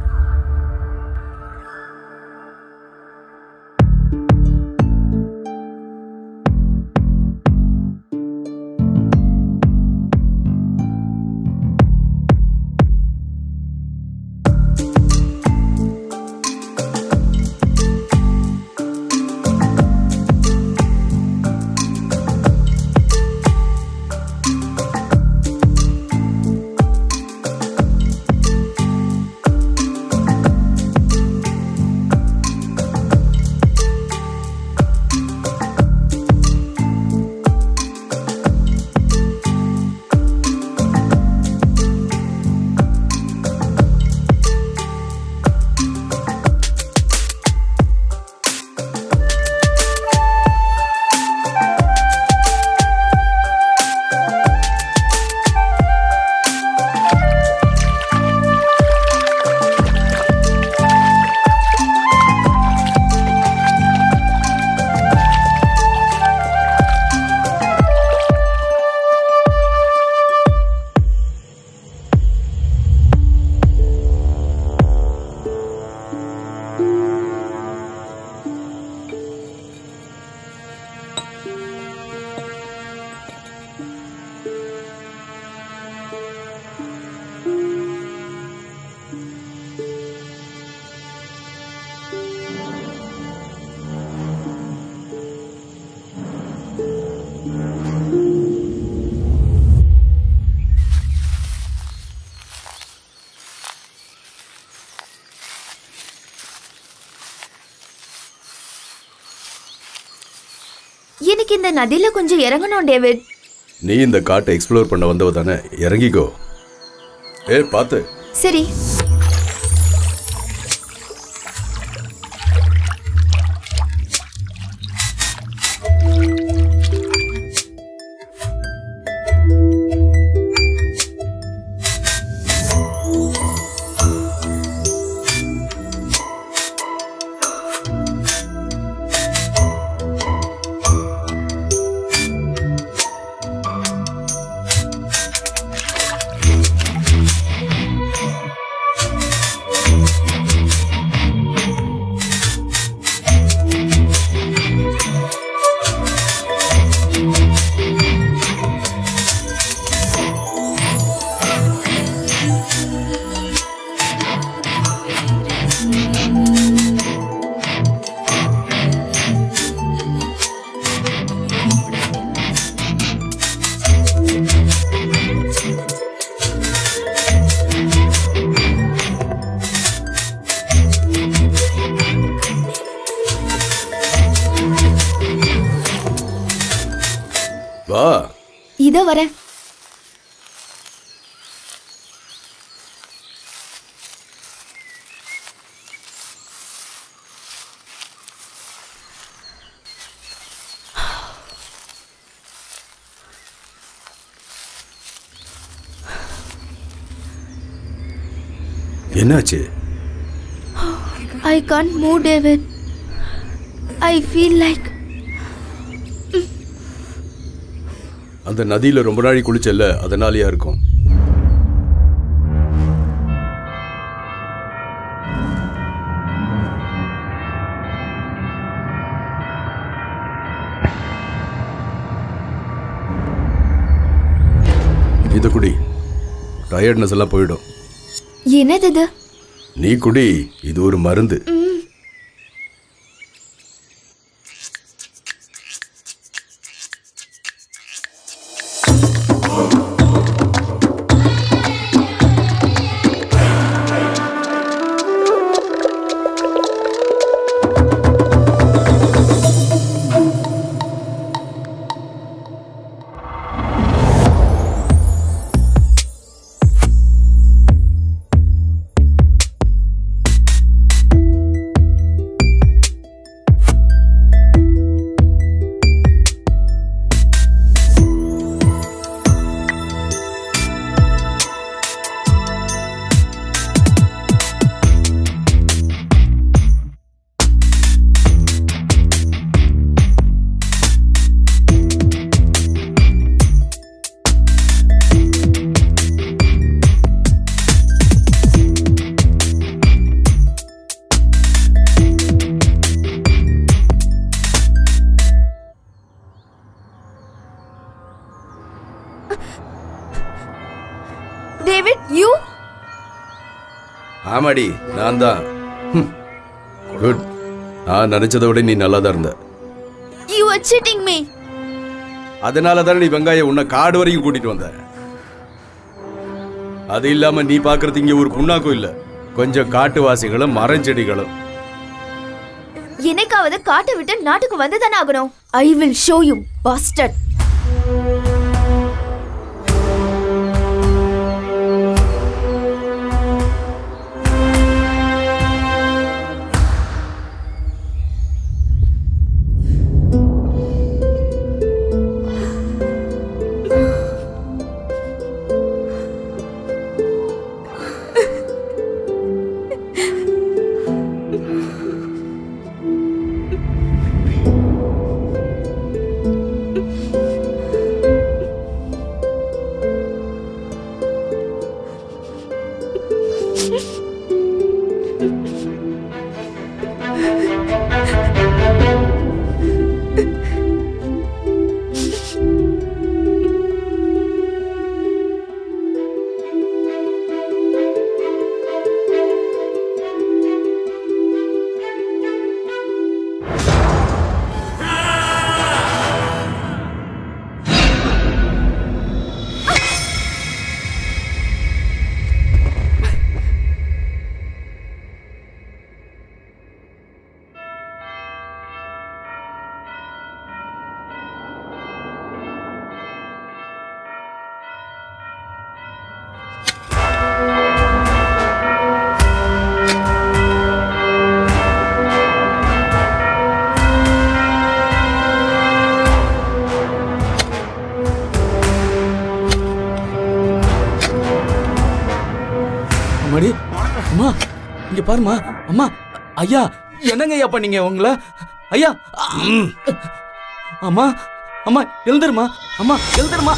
எனக்கு இந்த நதியில கொஞ்சம் இறங்கணும் டேவிட். நீ இந்த காட்டை எக்ஸ்ப்ளோர் பண்ண வந்தவ தானே, இறங்கிக்கோ. பாத்து. சரி. வா. இதோ வரேன். என்னாச்சு? I can't move, David. I feel like அந்த நதியில ரொம்ப நாளை குளிச்சல்ல, அதனாலயா இருக்கும். இது குடி, டயர்ட்னஸ் எல்லாம் போயிடும். என்னது இது? நீ குடி, இது ஒரு மருந்து. David, you? ஆமாடி, நான் தான். குட். நான் நினைச்சதை விட நீ நல்லா தான் இருந்த. You are cheating me. அதனால தானே நீ வெங்காயம் உன்னை காடு வரைக்கும் கூட்டிட்டு வந்த. அது இல்லாம நீ பாக்குறது இங்க ஒரு புண்ணாக்கும் இல்ல, கொஞ்சம் காட்டுவாசிகளும் மரஞ்செடிகளும். எனக்காவது காட்டை விட்டு நாட்டுக்கு வந்துதானே ஆகணும். I will show you, bastard. அம்மாடி, அம்மா இங்க பாருமா. அம்மா, ஐயா என்னங்க ஐயா பண்ணீங்க உங்களை? ஐயா, அம்மா அம்மா எழுந்துருமா, அம்மா எழுந்துருமா.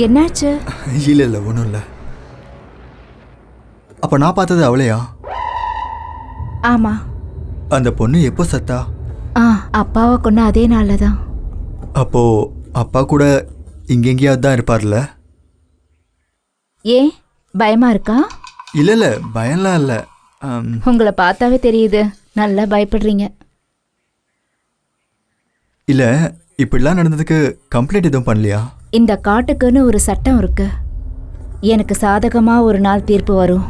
என்னாச்சு? இல்லை இல்லை, ஒன்றும் இல்லை. அப்போ நான் பார்த்தது அவளையா? ஆமா. அந்த பொண்ணு எப்போ சத்தா? அப்பாவை கொண்டு அதே நாளில் தான். அப்போ அப்பா கூட இங்கெங்கேயாவது தான் இருப்பார்ல? ஏன் பயமா இருக்கா? இல்லை இல்லை, பயம்லாம் இல்லை. உங்களை பார்த்தாவே தெரியுது, நல்லா பயப்படுறீங்க. இல்லை, இப்படிலாம் நடந்ததுக்கு கம்ப்ளைண்ட் எதுவும் பண்ணலையா? இந்த காட்டுக்குன்னு ஒரு சட்டம் இருக்கு. எனக்கு சாதகமா ஒரு நாள் தீர்ப்பு வரும்.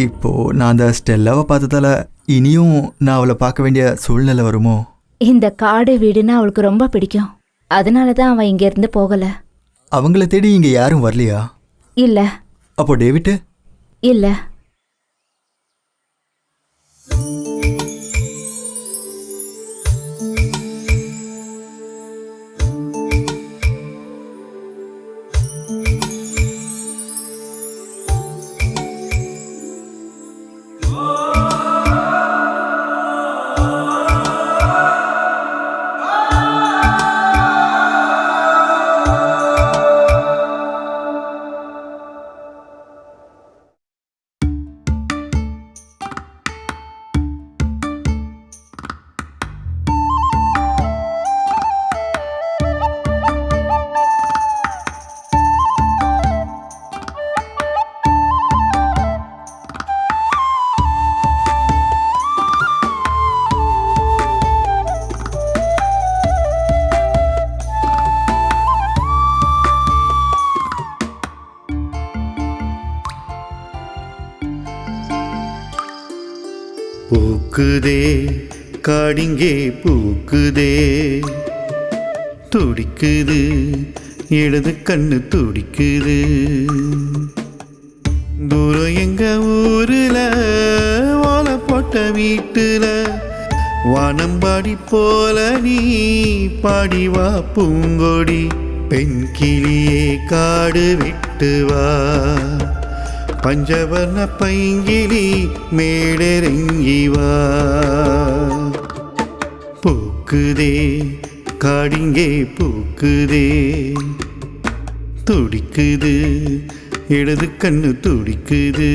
இப்போ நான் அந்த ஸ்டெல்லாவை பார்த்ததால இனியும் நான் அவளை பார்க்க வேண்டிய சூழ்நிலை வருமோ? இந்த காடு வீடுன்னா அவளுக்கு ரொம்ப பிடிக்கும். அதனால தான் அவன் இங்க இருந்து போகல. அவங்கள தேடி இங்க யாரும் வரலையா? இல்ல. அப்போ டேவிட்? இல்ல. பூக்குதே காடிங்கே பூக்குதே, துடிக்குது, இடது கண்ணு துடிக்குது. தூரம் எங்க ஊருல ஓலை போட்ட வீட்டுல வானம்பாடி போல நீ பாடிவா பூங்கொடி. பெண் கிளியே காடு விட்டு வா, பஞ்சவர்ண பைங்கிளி மேடெறங்கி வா. பூக்குதே காடிங்கே பூக்குதே, துடிக்குது, இடது கண்ணு துடிக்குது.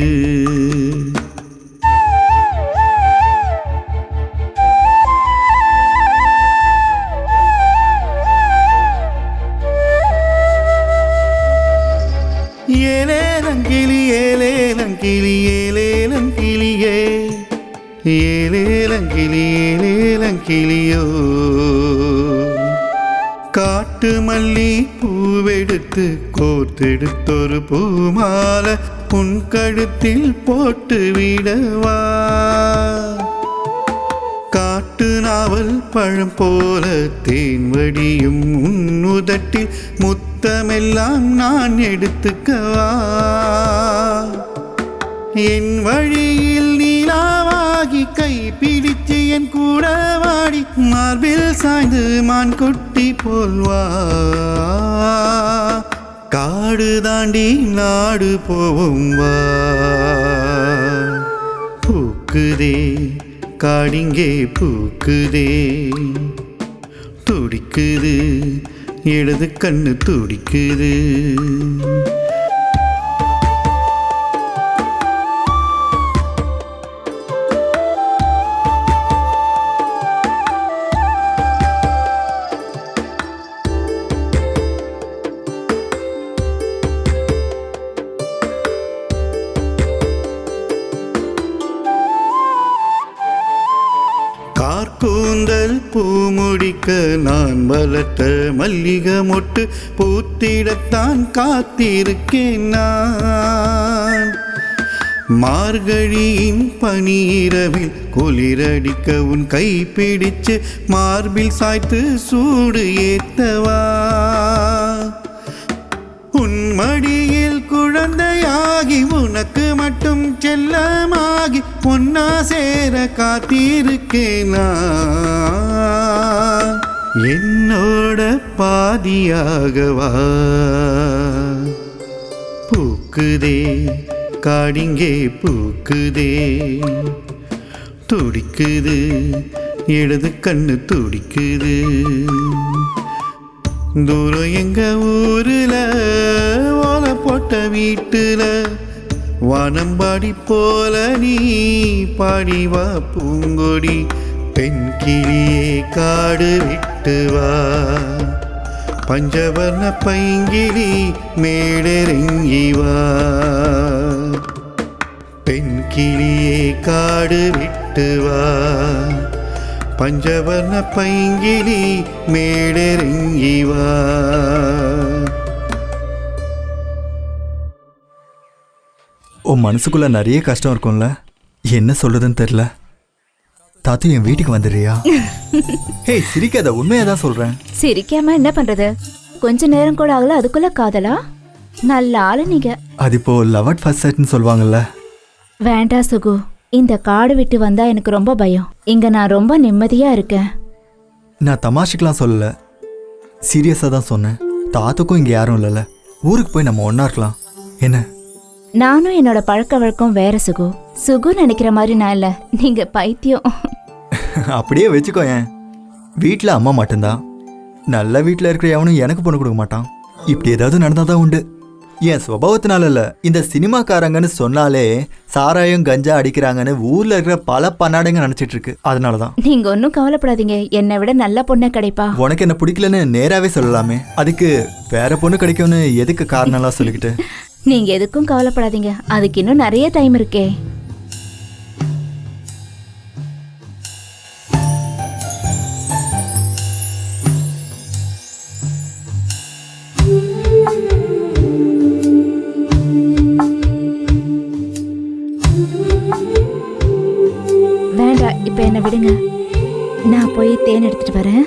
ஏலேலங்கிளி ஏலேலங்கிளி ஏலேலங்கிளியே, ஏலேலங்கிளி ஏலேலங்கிளியோ. காட்டு மல்லி பூவெடுத்து கோர்த்தெடுத்தொரு பூமாலை உன் கழுத்தில் போட்டு விடவா. காட்டு நாவல் பழம் போல தேன் வடியும் உன்னுதட்டில் முத்தமெல்லாம் நான் எடுத்துக்கவா. என் வழியில் நீலாவாகி கை பிடிச்சு என் கூட வாடி, மார்பில் சாய்ந்து மான் கொட்டி போல்வா. காடு தாண்டி நாடு போவோம் வா. பூக்குதே காடிங்கே பூக்குதே, துடிக்குது, இடது கண்ணு துடிக்குது. கார்கூந்தல் பூமுடிக்க நான் வளர்த்த மல்லிகை மொட்டு பூத்திடத்தான் காத்திருக்கேன் நான். மார்கழியின் பனிரவில் குளிரடிக்க உன் கை பிடிச்சு மார்பில் சாய்த்து சூடு ஏத்தவா. உன் மடியில் குழந்தையாகி உனக்கு மட்டும் செல்லமாகி பொன்னா சேர காத்திருக்கேன் நான். என்னோட பாதியாகவா. பூக்குதே காடிங்கே பூக்குதே, துடிக்குது, இடது கண்ணு துடிக்குது. தூரம் எங்க ஊருல ஓலை போட்ட வீட்டுல வானம்பாடி போல நீ பாடிவா பூங்கொடி. பெண் கிளியே காடு விட்டு வா, பஞ்சவர்ண பைங்கிளி மேடெறங்கி வா. பெண் கிளியே காடு விட்டு வா, பஞ்சவர்ண பைங்கிளி மேடெறங்கி வா. உன் மனசுக்குள்ள நிறைய கஷ்டம் இருக்கும்ல, என்ன சொல்றதுன்னு தெரியல. தாத்து என் வீட்டுக்கு வந்துடுறியா? ஹே சிரிக்காத, உண்மையா தான் சொல்றேன். சிரிக்காம என்ன பண்றது? கொஞ்ச நேரம் கூட ஆகல அதுக்குள்ள காதலா? நல்ல ஆளு நீங்க. அது இப்போ லவ் அட் ஃபர்ஸ்ட் சைட்னு சொல்லுவாங்கல்ல. வேண்டா சுகு, இந்த காடு விட்டு வந்தா எனக்கு ரொம்ப பயம். இங்க நான் ரொம்ப நிம்மதியா இருக்கேன். நான் தமாஷுக்கெல்லாம் சொல்லல, சீரியஸா தான் சொன்னேன். தாத்துக்கும் இங்க யாரும் இல்லைல்ல, ஊருக்கு போய் நம்ம ஒன்னா இருக்கலாம் என்ன? நானும் என்னோட பழக்க வழக்கம் வேற சுகு. சுகு நினைக்கிற மாதிரி நான் இல்ல, நீங்க பைத்தியம். அப்படியே வச்சுக்கோ. ஏன் வீட்டில் அம்மா மட்டும்தான், நல்ல வீட்டில் இருக்கிற எவனும் எனக்கு பொண்ணு கொடுக்க மாட்டான். இப்படி ஏதாவது நடந்தாதான் உண்டு. என் சுபாவத்தினால இல்ல, இந்த சினிமாக்காரங்கன்னு சொன்னாலே சாராயம் கஞ்சா அடிக்கிறாங்கன்னு ஊர்ல இருக்கிற பல பன்னாடுங்க நினைச்சிட்டு இருக்கு. அதனாலதான். நீங்க ஒன்னும் கவலைப்படாதீங்க, என்னை விட நல்ல பொண்ணு கிடைப்பா. உனக்கு என்ன பிடிக்கலன்னு நேராவே சொல்லலாமே, அதுக்கு வேற பொண்ணு கிடைக்கும்னு எதுக்கு காரணம்லாம் சொல்லிக்கிட்டு? நீங்க எதுக்கும் கவலைப்படாதீங்க, அதுக்கு இன்னும் நிறைய டைம் இருக்கே. வேண்டாம், இப்ப என்ன விடுங்க, நான் போய் தேன் எடுத்துட்டு வரேன்.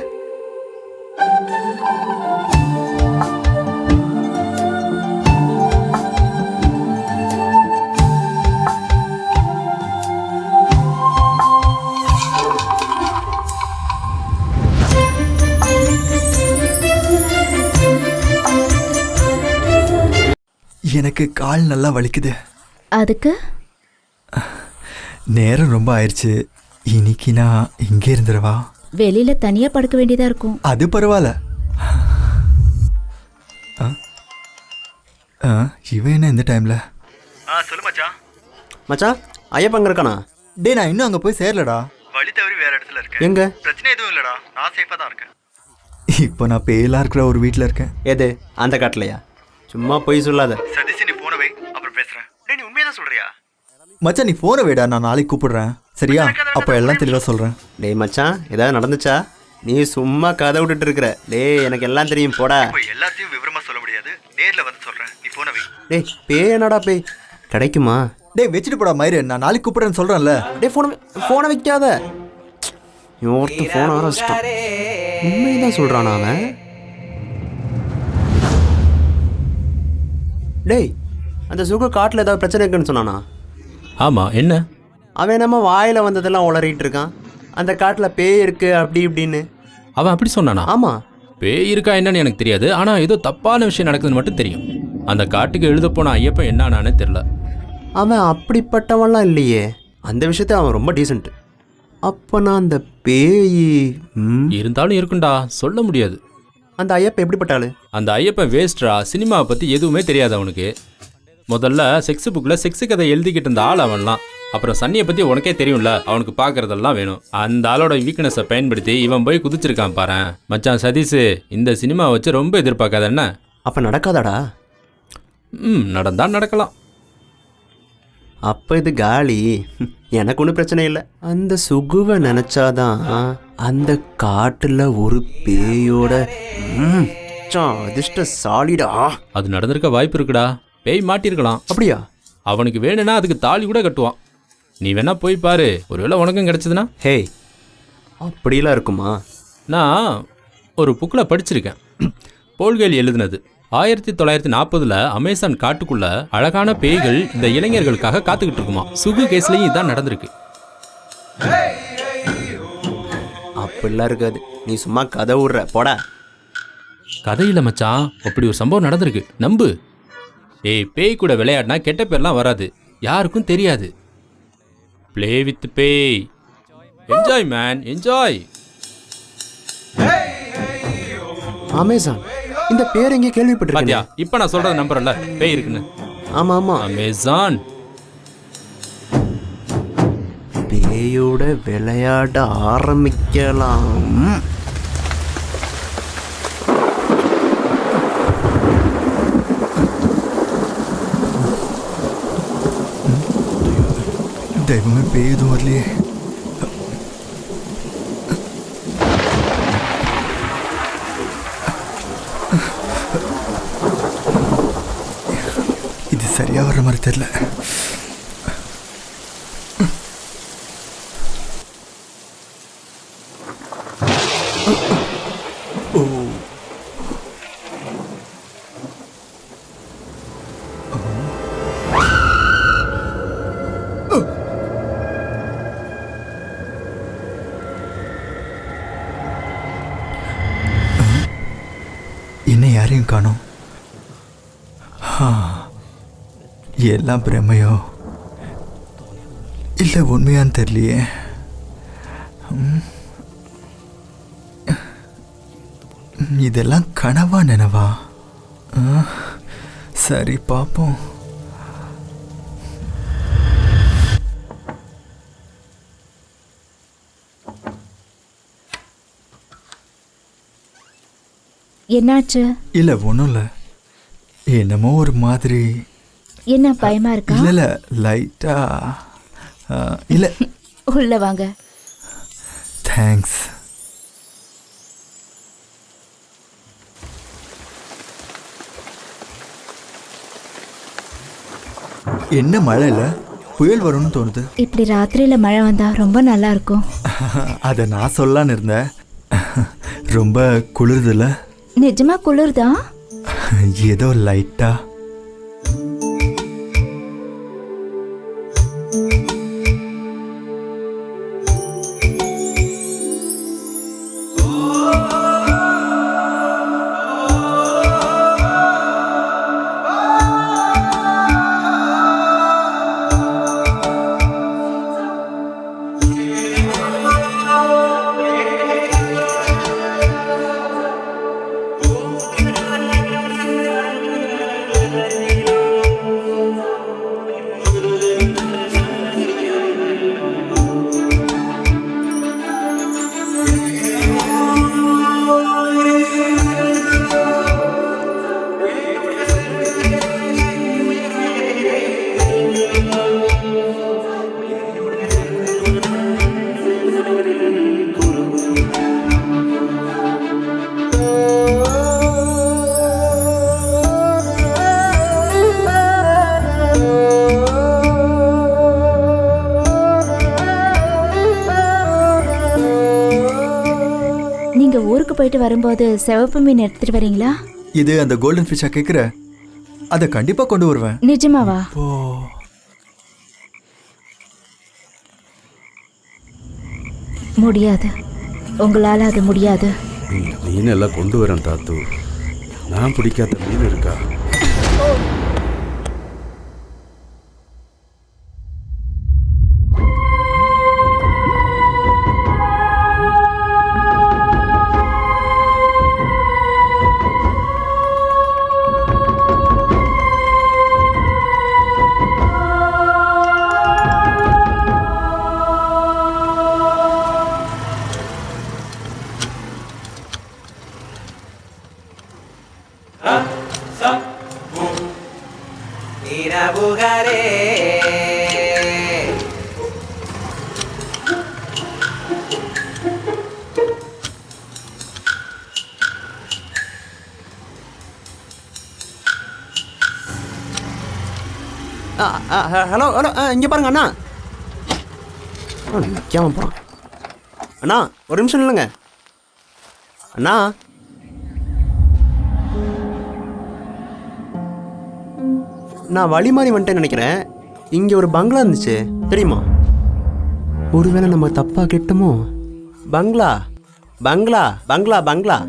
எனக்கு கால் நல்லா வலிக்குது. அதுக்கு நேரம் ரொம்ப ஆயிடுச்சு. இன்னைக்கு நான் இங்கே இருந்துருவா. வெளியில தனியா படுக்க வேண்டியதா இருக்கும். அது பரவாயில்ல. இவன் என்ன இந்த டைம்ல? சொல்லு மச்சான். மச்சான் ஐயப்பங்க இருக்கானா? டே நான் இன்னும் அங்கே போய் சேரலடா. வழி தவறி வேற இடத்துல இருக்கேன். எங்க? பிரச்சனை எதுவும் இல்லடா, நான் சேஃபா தான் இருக்கேன். இப்போ நான் பேயெல்லாம் இருக்கிற ஒரு வீட்டில் இருக்கேன். எது அந்த காட்டுலையா? சும்மா போய் சொல்லாத. சதீஷ் நீ போன வை, அப்புறம் பேசுறேன். டேய் நீ உண்மையா தான் சொல்றியா? மச்சான் நீ ஃபோனை வைடா, நான் நாளைக்கு கூப்பிடுறேன். சரியா? அப்போ எல்லாம் தெளிவாக சொல்கிறேன். டேய் மச்சான் ஏதாவது நடந்துச்சா? நீ சும்மா கதை விட்டுட்டு இருக்கிற. டேய் எனக்கு எல்லாம் தெரியும் போடா. இப்போ எல்லாத்தையும் விவரமா சொல்ல முடியாது, நேர்ல வந்து சொல்றேன். நீ போன வை. டேய் பேய் என்னடா பேய் கிடைக்குமா? டேய் வச்சுட்டு போடா மயிறு, நான் நாளைக்கு கூப்பிடுறேன்னு சொல்கிறேன்ல. டேய் ஃபோனை வைக்காத. ஒருத்த ஃபோன் ஆரம்பிச்சிட்டான். உண்மைதான் சொல்கிறான் அவன். டேய் அந்த சுக காட்டில் ஏதாவது பிரச்சனை இருக்குன்னு சொன்னானா? ஆமாம், என்ன? அவன் நம்ம வாயில் வந்ததெல்லாம் உளறிட்டு இருக்கான். அந்த காட்டில் பேய் இருக்கு அப்படி இப்படின்னு. அவன் அப்படி சொன்னானா? ஆமாம். பேய் இருக்கா என்னன்னு எனக்கு தெரியாது, ஆனால் ஏதோ தப்பான விஷயம் நடக்குதுன்னு மட்டும் தெரியும். அந்த காட்டுக்கு எழுத போன ஐயப்பன் என்னானே தெரியல. அவன் அப்படிப்பட்டவன்லாம் இல்லையே. அந்த விஷயத்த அவன் ரொம்ப டீசென்ட். அப்போ நான் அந்த பேய் இருந்தாலும் இருக்குண்டா, சொல்ல முடியாது. அந்த ஐயப்பன் எப்படிப்பட்டாளு? அந்த ஐயப்பன் வேஸ்ட்ரா. சினிமாவை பற்றி எதுவுமே தெரியாது அவனுக்கு. முதல்ல செக்ஸ் புக்கில் செக்ஸு கதை எழுதிக்கிட்டு இருந்த ஆள் அவன்லாம். அப்புறம் சன்னியை பற்றி உனக்கே தெரியும்ல, அவனுக்கு பார்க்குறதெல்லாம் வேணும். அந்த ஆளோட வீக்னஸை பயன்படுத்தி இவன் போய் குதிச்சிருக்கான் பாரு. மச்சான் சதீஷ், இந்த சினிமாவை வச்சு ரொம்ப எதிர்பார்க்காத என்ன? அப்போ நடக்காதாடா? நடந்தா நடக்கலாம். அப்போ இது காலி. எனக்கு ஒன்றும் பிரச்சனை இல்லை. அந்த சுகுவை நினச்சாதான் அந்த காட்டில் ஒரு பேயோட அதிர்ஷ்ட சாலிடா. அது நடந்திருக்க வாய்ப்பு இருக்குடா. பேய் மாட்டிருக்கலாம். அப்படியா? அவனுக்கு வேணும்னா அதுக்கு தாலி கூட கட்டுவான். நீ வேணா போய் பாரு, ஒருவேளை உனக்கும் கிடைச்சதுன்னா. ஹே அப்படிலாம் இருக்குமா? நான் ஒரு புக்கில் படிச்சிருக்கேன். போல்கேல் எழுதுனது. 1940 அமேசான் காட்டுக்குள்ள அழகான பேய்கள் இந்த இளைஞர்களுக்காக காத்துக்கிட்டு இருக்குமா. சுகு கேஸ்லயும் இதான் நடந்திருக்கு. அப்படிலாம் இருக்காது, நீ சும்மா கதை விடுற போடா. கதையில மச்சான், அப்படி ஒரு சம்பவம் நடந்திருக்கு, நம்பு. பேய் கூட விளையாடினா கெட்ட பேர்லாம் வராது, யாருக்கும் தெரியாது. ப்ளே வித் பேய். Enjoy man, enjoy. அமேசான் இந்த பேர் எங்கே கேள்விப்பட்டிருக்கேன். இப்ப நான் சொல்றது நம்புறல பேய் இருக்குன்னு. ஆமா ஆமா, அமேசான். பேயோட விளையாட ஆரம்பிக்கலாம். தெய்வமே பேய் எதுவும் வரலையே. இது சரியா வர்ற மாதிரி தெரியல. என்ன யாரையும் காணோம். எல்லாம் பிரமையோ இல்லை உண்மையான்னு தெரியலையே. இதெல்லாம் கனவா நினைவா? சரி பார்ப்போம். என்னாச்சு? இல்லை ஒன்றும் இல்லை, என்னமோ ஒரு மாதிரி. என்ன பயமா இருக்கா? இல்ல இல்ல லைட்டா. இல்ல உள்ள வாங்க. தேங்க்ஸ். என்ன மழை இல்ல, புயல் வரும்னு தோணுது. இப்படி ராத்திரியில மழை வந்தா ரொம்ப நல்லா இருக்கும். அத நான் சொல்லலான்னு இருந்தேன். ரொம்ப குளிருதுல? நிஜமா குளிர்தா? ஏதோ லைட்டா. நீங்க ஊருக்கு போயிட்டு வரும்போது சிவப்பு மீன் எடுத்துட்டு வரீங்களா? இது அந்த கோல்டன் ஃபிஷ்ஷா கேட்குற? அதை கண்டிப்பா கொண்டு வருவேன். நிஜமாவா? ஓ, முடியாது, உங்களால அது முடியாது. மீன் எல்லாம் கொண்டு வரேன் தாத்து. நான் பிடிக்காத மீன் இருக்கா? ஹலோ ஹலோ, இங்கே பாருங்க அண்ணா. நிற்காம போகிறான். அண்ணா ஒரு நிமிஷம் இல்லைங்க அண்ணா. நான் வழி மாறி வந்துட்டேன்னு நினைக்கிறேன். இங்கே ஒரு பங்களா இருந்துச்சு தெரியுமா? ஒருவேளை நம்ம தப்பா கேட்டோமோ? பங்களா பங்களா பங்களா பங்களா.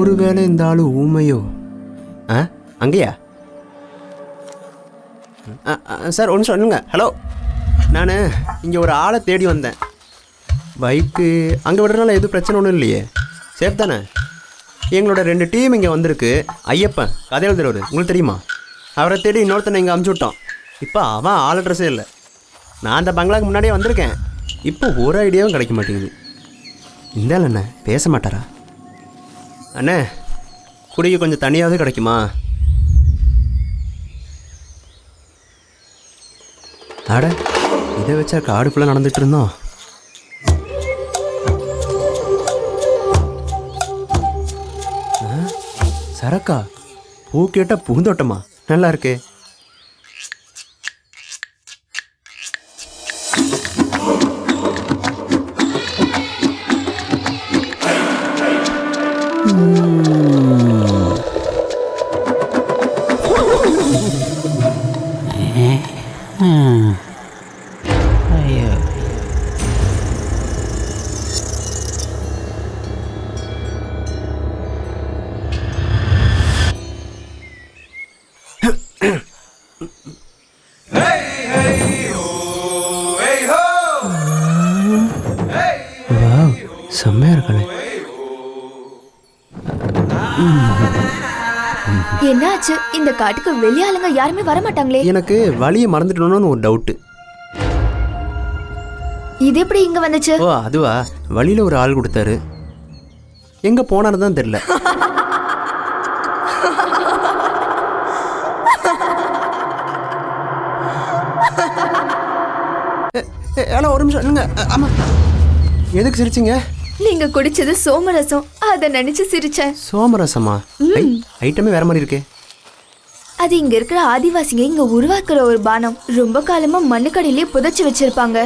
ஒருவேளை இந்த ஆளு ஊமையோ? அங்கேயா? சார் ஒன்று சொல்லுங்க. ஹலோ, நான் இங்கே ஒரு ஆளை தேடி வந்தேன். பைக்கு அங்கே விடுறதுனால எதுவும் பிரச்சனை ஒன்றும் இல்லையே? சேஃப் தானே? எங்களோட 2 டீம் இங்கே வந்திருக்கு. ஐயப்பன் கதை எழுதுறவர், உங்களுக்கு தெரியுமா? அவரை தேடி இன்னொருத்தனை இங்கே அமுச்சு விட்டோம். இப்போ அவன் ஆள் அட்ரஸே இல்லை. நான் அந்த பங்களாக்கு முன்னாடியே வந்திருக்கேன். இப்போ ஒரு ஐடியாவும் கிடைக்க மாட்டேங்குது. இந்த ஆள் அண்ணே பேச மாட்டாரா? அண்ணே குடிக்க கொஞ்சம் தனியாகவே கிடைக்குமா? அட, இதை வச்சா காடு ஃபுல்லாக நடந்துட்டு இருந்தோம். சரக்கா பூ கேட்ட பூந்தோட்டமா? நல்லா இருக்கு. செம்மையா இருக்கே. என்னாச்சு? இந்த காட்டுக்கு வெளியாளுங்க யாருமே வர மாட்டாங்களே. எனக்கு வழியை மறந்துட்டணும்னு ஒரு டவுட்டு. இது எப்படி இங்க வந்துச்சு? ஓ அதுவா, வழியில ஒரு ஆள் கொடுத்தாரு. எங்க போனாரு தான் தெரியல. ஹலோ ஒரு நிமிஷம் இல்லைங்க. ஆமா, எதுக்கு சிரிச்சிங்க? நீங்க குடிச்சது சோமரசம், அத நினைச்சு சிரிச்சேன். சோமரசமா? ஐட்டமே வேற மாதிரி இருக்கே. அது இங்க இருக்கிற ஆதிவாசிங்க இங்க உருவாக்குற ஒரு பானம். ரொம்ப காலமா மண்ணுக்கடியிலே புதைச்சு வச்சிருப்பாங்க.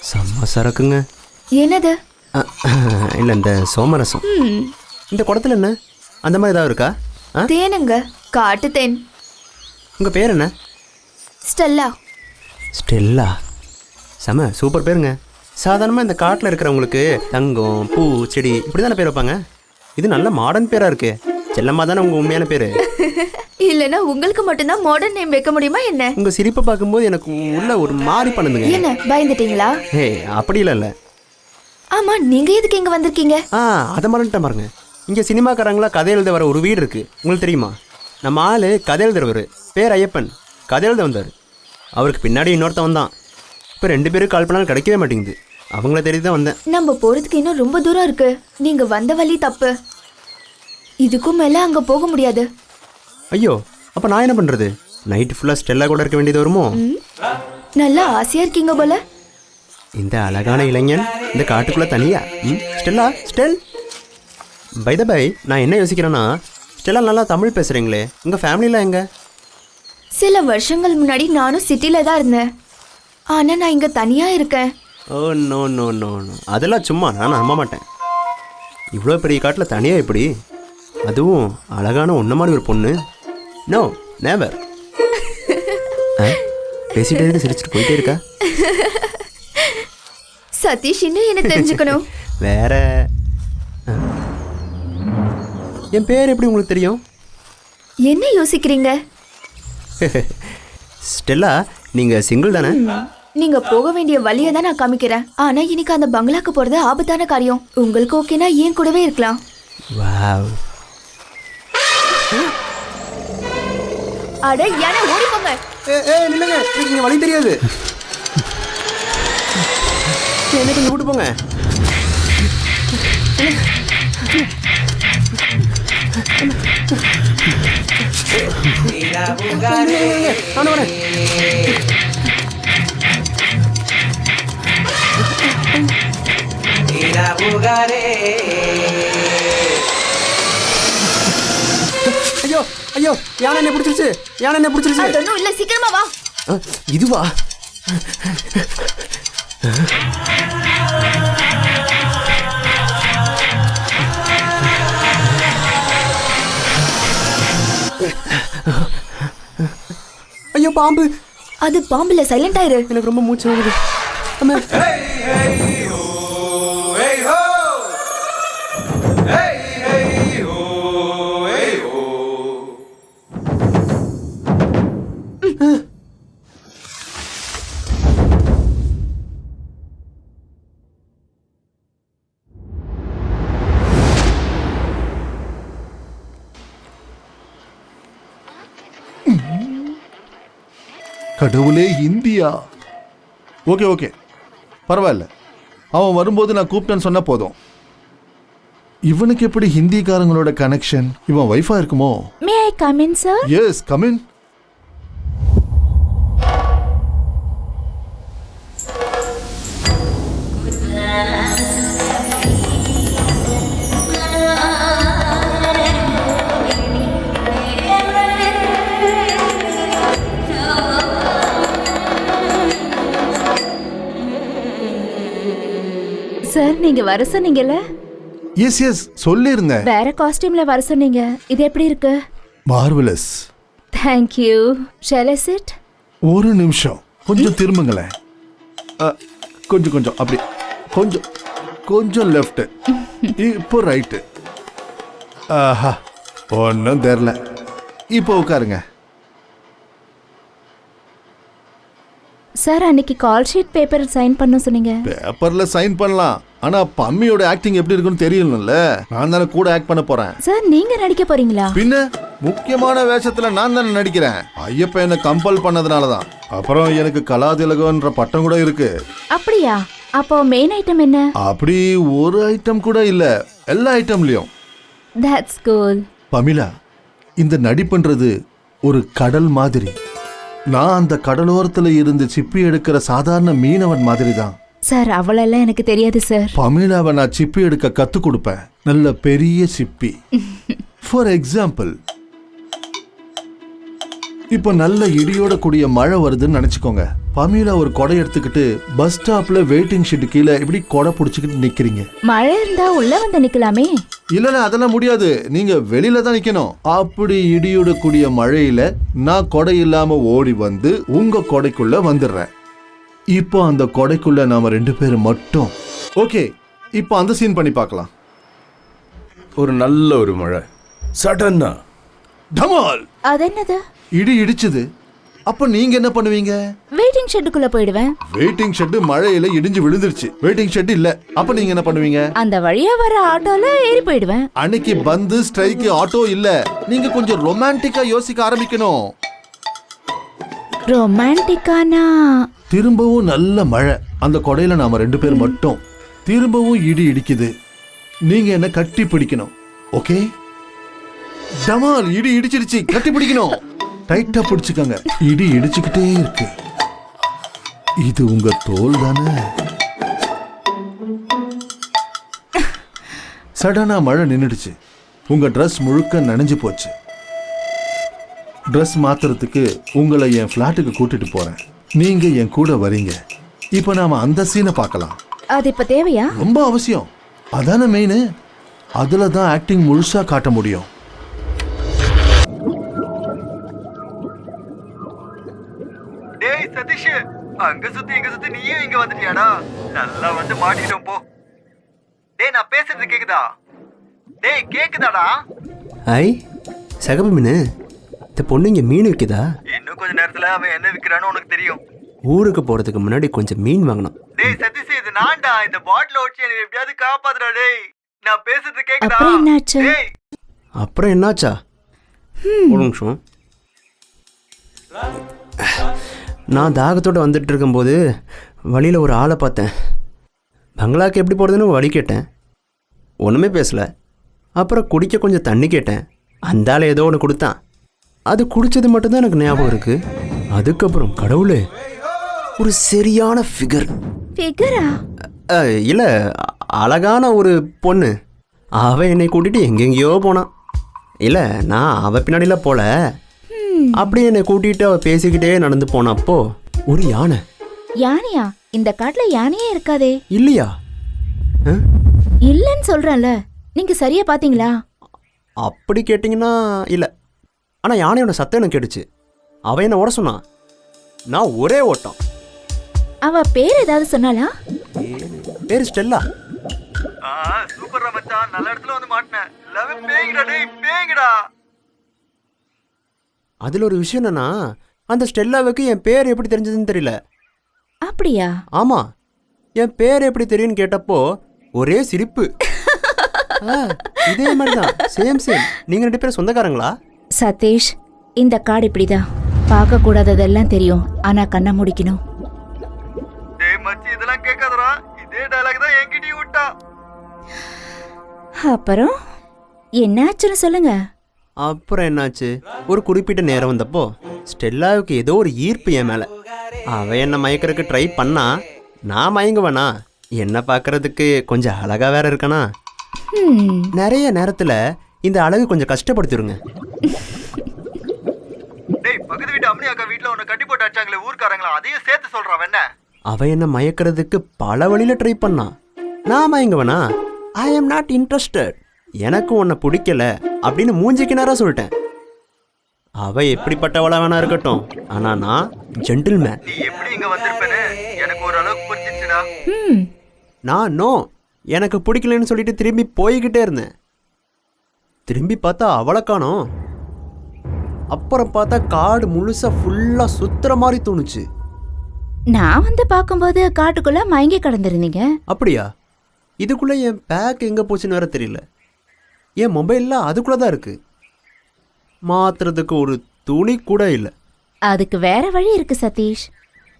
செம்ம சரக்குங்க. என்னது? இல்ல இந்த சோமரசம். இந்த குடத்துல என்ன அந்த மாதிரி ஏதாவது இருக்கா? தேனுங்க, காட்டு தேன். உங்க பேர் என்ன? ஸ்டெல்லா. ஸ்டெல்லா, செம சூப்பர் பேருங்க. சாதாரணமாக இந்த காட்டில் இருக்கிறவங்களுக்கு தங்கம், பூ, செடி இப்படி தானே பேர் வைப்பாங்க. இது நல்ல மாடர்ன் பேராக இருக்கு. செல்லம்மா தானே உங்கள் உண்மையான பேர்? இல்லைன்னா உங்களுக்கு மட்டும்தான் மாடர்ன் நேம் வைக்க முடியுமா என்ன? உங்கள் சிரிப்பை பார்க்கும்போது எனக்கு உள்ள ஒரு மாதிரி பண்ணுதுங்க. என்ன பயந்துட்டீங்களா? அப்படி இல்லை. ஆமா, நீங்க எதுக்கு இங்க வந்திருக்கீங்க? அதை மறந்துட்டேன் பாருங்க. இங்கே சினிமாக்காரங்களா கதை எழுத வர ஒரு வீடு இருக்கு, உங்களுக்கு தெரியுமா? நம்ம ஆளு கதை எழுதுறவர், பேர் ஐயப்பன், கதை எழுத வந்தார். அவருக்கு பின்னாடி இன்னொருத்தவன் தான். இப்போ 2 பேரும் கால் பண்ணாலும் கிடைக்கவே மாட்டேங்குது. அவங்கள தேடி தான் வந்தேன். நம்ம போறதுக்கு இன்னும் ரொம்ப தூரம் இருக்கு. நீங்க வந்த வழி தப்பு. இதுக்கும் மேல அங்க போக முடியாது. ஐயோ, அப்போ நான் என்ன பண்ணுறது? நைட்டு ஃபுல்லாக ஸ்டெல்லா கூட இருக்க வேண்டியது வருமோ? நல்லா ஆசையா இருக்கீங்க போல. இந்த அழகான இளைஞன் இந்த காட்டுக்குள்ள தனியா ஸ்டெல்லா ஸ்டெல் பை த பை நான் என்ன யோசிக்கிறேன்னா ஸ்டெல்லா நல்லா தமிழ் பேசுறீங்களே உங்க ஃபேமிலிலாம் எங்க? சில வருஷங்கள் முன்னாடி நானும் சிட்டில தான் இருந்தேன். ஆனா நான் இங்க தனியா இருக்கேன். Oh no no no no அதெல்லாம் சும்மா நான் நம்ப மாட்டேன். இவ்வளோ பெரிய காட்டில் தனியாக எப்படி, அதுவும் அழகான ஒன்றை மாதிரி ஒரு பொண்ணு? No never. பேசிட்டே சிரிச்சுட்டு போயிட்டே இருக்கா. சதீஷ் இன்னும் என்ன தெரிஞ்சுக்கணும்? வேற என் பேர் எப்படி உங்களுக்கு தெரியும்? என்ன யோசிக்கிறீங்க? ஸ்டெல்லா நீங்கள் சிங்கிள் தானே? நீங்க போக வேண்டிய வழியை தான் நான் காமிக்கிறேன். ஆனா இன்னைக்கு அந்த பங்களாக்கு போறது ஆபத்தான காரியம். உங்களுக்கு ஓகேனா ஏன் கூடவே இருக்கலாம். வாவ். அட யானை ஓடி போங்க. நில்லுங்க, எனக்கு இங்க வழி தெரியாது. எனக்கு இங்க கூட்டு போங்க. நான் வரேன். ஐயோ ஐயோ யானை என்ன பிடிச்சிருச்சு, யானை என்ன பிடிச்சிருச்சு. அதொன்னும் இல்ல, சீக்கிரமா வா. இதுவா? ஐயோ பாம்பு. அது பாம்புல, சைலண்ட் ஆயிரு. எனக்கு ரொம்ப மூச்சு வாங்குது. கடவுளே, இந்தியா. ஓகே ஓகே பரவாயில்ல, அவன் வரும்போது நான் கூப்பிட்டேன்னு சொன்னா போதும். இவனுக்கு எப்படி ஹிந்திக்காரங்களோட கனெக்ஷன்? இவன் வைஃபா இருக்குமோ? May I come in sir? Yes come in. Sir நீங்க வர சொன்னீங்கல்ல? எஸ் எஸ் சொல்லிருந்தேன். வேற காஸ்டியூம்ல வர சொன்னீங்க. இது எப்படி இருக்கு? Marvellous. Thank you. Shall I sit? ஒரு நிமிஷம், கொஞ்சம் திரும்புங்களேன். கொஞ்சம் கொஞ்சம் அப்படி, கொஞ்சம் கொஞ்சம் லெஃப்ட், இப்போ ரைட்டு. ஆஹா, ஒன்றும் தெரில. இப்போ உட்காருங்க. சார் அன்னைக்கு கால் ஷீட் பேப்பர் சைன் பண்ண சொன்னீங்க. பேப்பர்ல சைன் பண்ணலாம், ஆனா பம்மியோட ஆக்டிங் எப்படி இருக்குன்னு தெரியணும்ல. நான் தானே கூட ஆக்ட் பண்ண போறேன். சார் நீங்க நடிக்க போறீங்களா? பின்ன முக்கியமான வேஷத்துல நான் தானே நடிக்கிறேன். ஐயப்ப என்ன கம்பல் பண்ணதுனாலதான். அப்புறம் எனக்கு கலாதிலகன்ற பட்டம் கூட இருக்கு. அப்படியா? அப்போ மெயின் ஐட்டம் என்ன? அப்படி ஒரு ஐட்டம் கூட இல்ல, எல்லா ஐட்டம்லயும். That's cool. பமிலா, இந்த நடிப்புன்றது ஒரு கடல் மாதிரி. நான் அந்த கடலோரத்துல இருந்து சிப்பி எடுக்கிற சாதாரண மீனவன் மாதிரி தான். சார் அவ்வளெல்லாம் எனக்கு தெரியாது சார். பமிலாவை நான் சிப்பி எடுக்க கத்து கொடுப்பேன், நல்ல பெரிய சிப்பி. ஃபார் எக்ஸாம்பிள், இப்ப நல்ல இடியோட கூடிய மழை வருதுன்னு நினைச்சுக்கோங்க. பமிலா ஒரு கொடை எடுத்துக்கிட்டு பஸ் ஸ்டாப்ல வெயிட்டிங் ஷீட் கீழே இப்படி கொடை பிடிச்சிக்கிட்டு நிக்கிறீங்க. மழை இருந்தா உள்ள வந்து நிக்கலாமே. இல்ல அதெல்லாம் முடியாது, நீங்க வெளியில தான் நிக்கணும். அப்படி இடியோட கூடிய மழையில நான் கொடை இல்லாம ஓடி வந்து உங்க கொடைக்குள்ள வந்துடுறேன். இப்போ அந்த கொடைக்குள்ள நாம 2 பேரும் மட்டும். ஓகே, இப்போ அந்த சீன் பண்ணி பார்க்கலாம். ஒரு நல்ல ஒரு மழை சடன்னா டமால். அது என்னது? இடி இடிச்சுது. அப்ப நீங்க என்ன பண்ணுவீங்க? வெயிட்டிங் ஷெட்டுக்குள்ள போயிடுவேன். வெயிட்டிங் ஷெட் மழையில இடிஞ்சு விழுந்துருச்சு, வெயிட்டிங் ஷெட் இல்ல. அப்ப நீங்க என்ன பண்ணுவீங்க? அந்த வழியா வர ஆட்டோல ஏறி போயிடுவேன். அன்னைக்கு பந்து ஸ்ட்ரைக் ஆட்டோ இல்ல, நீங்க கொஞ்சம் ரொமான்டிக்கா யோசிக்க ஆரம்பிக்கணும். ரொமான்டிக்கானா? திரும்பவும் நல்ல மழை, அந்த கொடையில நாம 2 பேர் மட்டும். திரும்பவும் இடி இடிக்குது, நீங்க என்ன கட்டி பிடிக்கணும். ஓகே டமால், இடி இடிச்சிருச்சு, கட்டி பிடிக்கணும். டைட்டா பிடிச்சுக்கங்க, இடி இடிச்சுக்கிட்டே இருக்கு. இது உங்க தோல் தானே? சடனா மழை நின்றுடுச்சு. உங்க ட்ரெஸ் முழுக்க நனைஞ்சு போச்சு. ட்ரெஸ் மாத்துறதுக்கு உங்களை என் ஃப்ளாட்டுக்கு கூட்டிட்டு போறேன். நீங்க என் கூட வரீங்க. இப்போ நாம அந்த சீனை பார்க்கலாம். அது இப்ப தேவையா? ரொம்ப அவசியம். அதான மெயின். அதுல தான் ஆக்டிங் முழுசா காட்ட முடியும். டேய் சதீஷ், அங்க சுத்தி இங்க சுத்தி நீயும் இங்க வந்துட்டியாடா? நல்லா வந்து மாட்டிட்டோம் போ. டேய் நான் பேசுறது கேக்குதா? டேய் கேக்குதாடா? ஐ சகப்பு மீன், இந்த பொண்ணு இங்கே மீன் விற்குதா? இன்னும் கொஞ்ச நேரத்துல அவன் என்ன விக்கிறான்னு உனக்கு தெரியும். ஊருக்கு போகிறதுக்கு முன்னாடி கொஞ்சம் மீன் வாங்கணும். டேய் சதீஷ், இது நான்டா. இந்த பாட்டில வச்சு என்ன எப்படியாவது காப்பாத்துடா. டேய் நான் பேசுறது கேக்குதா? அப்புறம் என்னாச்சு? டேய் அப்புறம் என்னாச்சா? ஒரு நிமிஷம். நான் தாகத்தோடு வந்துட்டு இருக்கும்போது வழியில் ஒரு ஆளை பார்த்தேன். பங்களாக்கு எப்படி போகிறதுன்னு வழி கேட்டேன். ஒன்றுமே பேசலை. அப்புறம் குடிக்க கொஞ்சம் தண்ணி கேட்டேன். அந்த ஆள் ஏதோ ஒன்று கொடுத்தான். அது குடித்தது மட்டும்தான் எனக்கு ஞாபகம் இருக்குது. அதுக்கப்புறம் கடவுளே, ஒரு சரியான ஃபிகர். ஃபிகரா? இல்லை, அழகான ஒரு பொண்ணு. அவள் என்னை கூட்டிகிட்டு எங்கெங்கேயோ போனான். இல்லை, நான் அவள் பின்னாடிலாம் போல. அப்படியே என்னை கூட்டிகிட்டு அவள் பேசிக்கிட்டே நடந்து போனப்போ ஒரு யானை. யானையா? இந்த காட்டுல யானையே இருக்காதே. இல்லையா? இல்லன்னு சொல்றேன்ல. நீங்க சரியா பாத்தீங்களா? அப்படி கேட்டிங்கன்னா இல்லை. ஆனால் யானையோட சத்தம் எனக்கு கேட்டுச்சு. அவன் என்ன ஓட சொன்னான். நான் ஒரே ஓட்டம். அவ பேர் ஏதாவது சொன்னாலா? பேர் ஸ்டெல்லா. சூப்பர்ரா மச்சான், நல்ல இடத்துல வந்து மாட்டினேன். லவ் பேங்கடா. டேய் பேங்கடா. அதில் ஒரு விஷயம் என்னன்னா, அந்த ஸ்டெல்லாவுக்கு என் பேர் எப்படி தெரிஞ்சதுன்னு தெரியல. அப்படியா? ஆமாம், என் பேர் எப்படி தெரியும்னு கேட்டப்போ ஒரே சிரிப்பு. இதே மாதிரி தான், சேம் சேம். நீங்கள் 2 பேரும் சொந்தக்காரங்களா? சதீஷ், இந்த காடு இப்படிதான். பார்க்க கூடாததெல்லாம் தெரியும், ஆனா கண்ணை முடிக்கணும். டேய் மச்சி, இதெல்லாம் கேட்காதடா. இதே டயலாக் தான் என்கிட்டயும் விட்டா. அப்புறம் என்னாச்சுன்னு சொல்லுங்க. அப்புறம் என்னாச்சு, ஒரு குறிப்பிட்ட நேரம் வந்தப்போ ஸ்டெல்லாவுக்கு ஏதோ ஒரு ஈர்ப்பு என் மேலே. அவன் என்னை மயக்கிறதுக்கு ட்ரை பண்ணா. நான் மயங்குவேனா? என்ன பார்க்கறதுக்கு கொஞ்சம் அழகா வேற இருக்கனா. நிறைய நேரத்தில் இந்த அழகு கொஞ்சம் கஷ்டப்படுத்திடுங்க. டேய் பக்கத்து வீட்டு அம்மனி அக்கா வீட்ல உன்னை கட்டி போட்டு அடிச்சாங்களே ஊர்க்காரங்களா, அதையும் சேர்த்து சொல்றான் என்ன? அவன் என்ன மயக்கிறதுக்கு பல வழியில் ட்ரை பண்ணான். நான் மயங்குவேனா? I am not interested. எனக்கு உன்னை பிடிக்கல அப்படின்னு மூஞ்சிக்கு நேரம் சொல்லிட்டேன். அவ எப்படிப்பட்டவளா வேணா இருக்கட்டும், ஆனா நான் ஜென்டில்மேன். நீ எப்படி இங்க வந்திருப்பேன்னு எனக்கு ஓரளவுக்கு புரிஞ்சிச்சுடா. நான் நோ, எனக்கு பிடிக்கலன்னு சொல்லிட்டு திரும்பி போய்கிட்டே இருந்தேன். திரும்பி பார்த்தா அவளை காணோம். அப்புறம் பார்த்தா காடு முழுசா ஃபுல்லா சுத்துற மாதிரி தோணுச்சு. நான் வந்து பார்க்கும்போது காட்டுக்குள்ள மயங்கி கிடந்திருந்தீங்க. அப்படியா? இதுக்குள்ள என் பேக் எங்க போச்சுன்னு வேற தெரியல. என் மொபைல்லாம் அதுக்குள்ள தான் இருக்கு. மாத்துறதுக்கு ஒரு துணி கூட இல்லை. அதுக்கு வேற வழி இருக்கு சதீஷ்.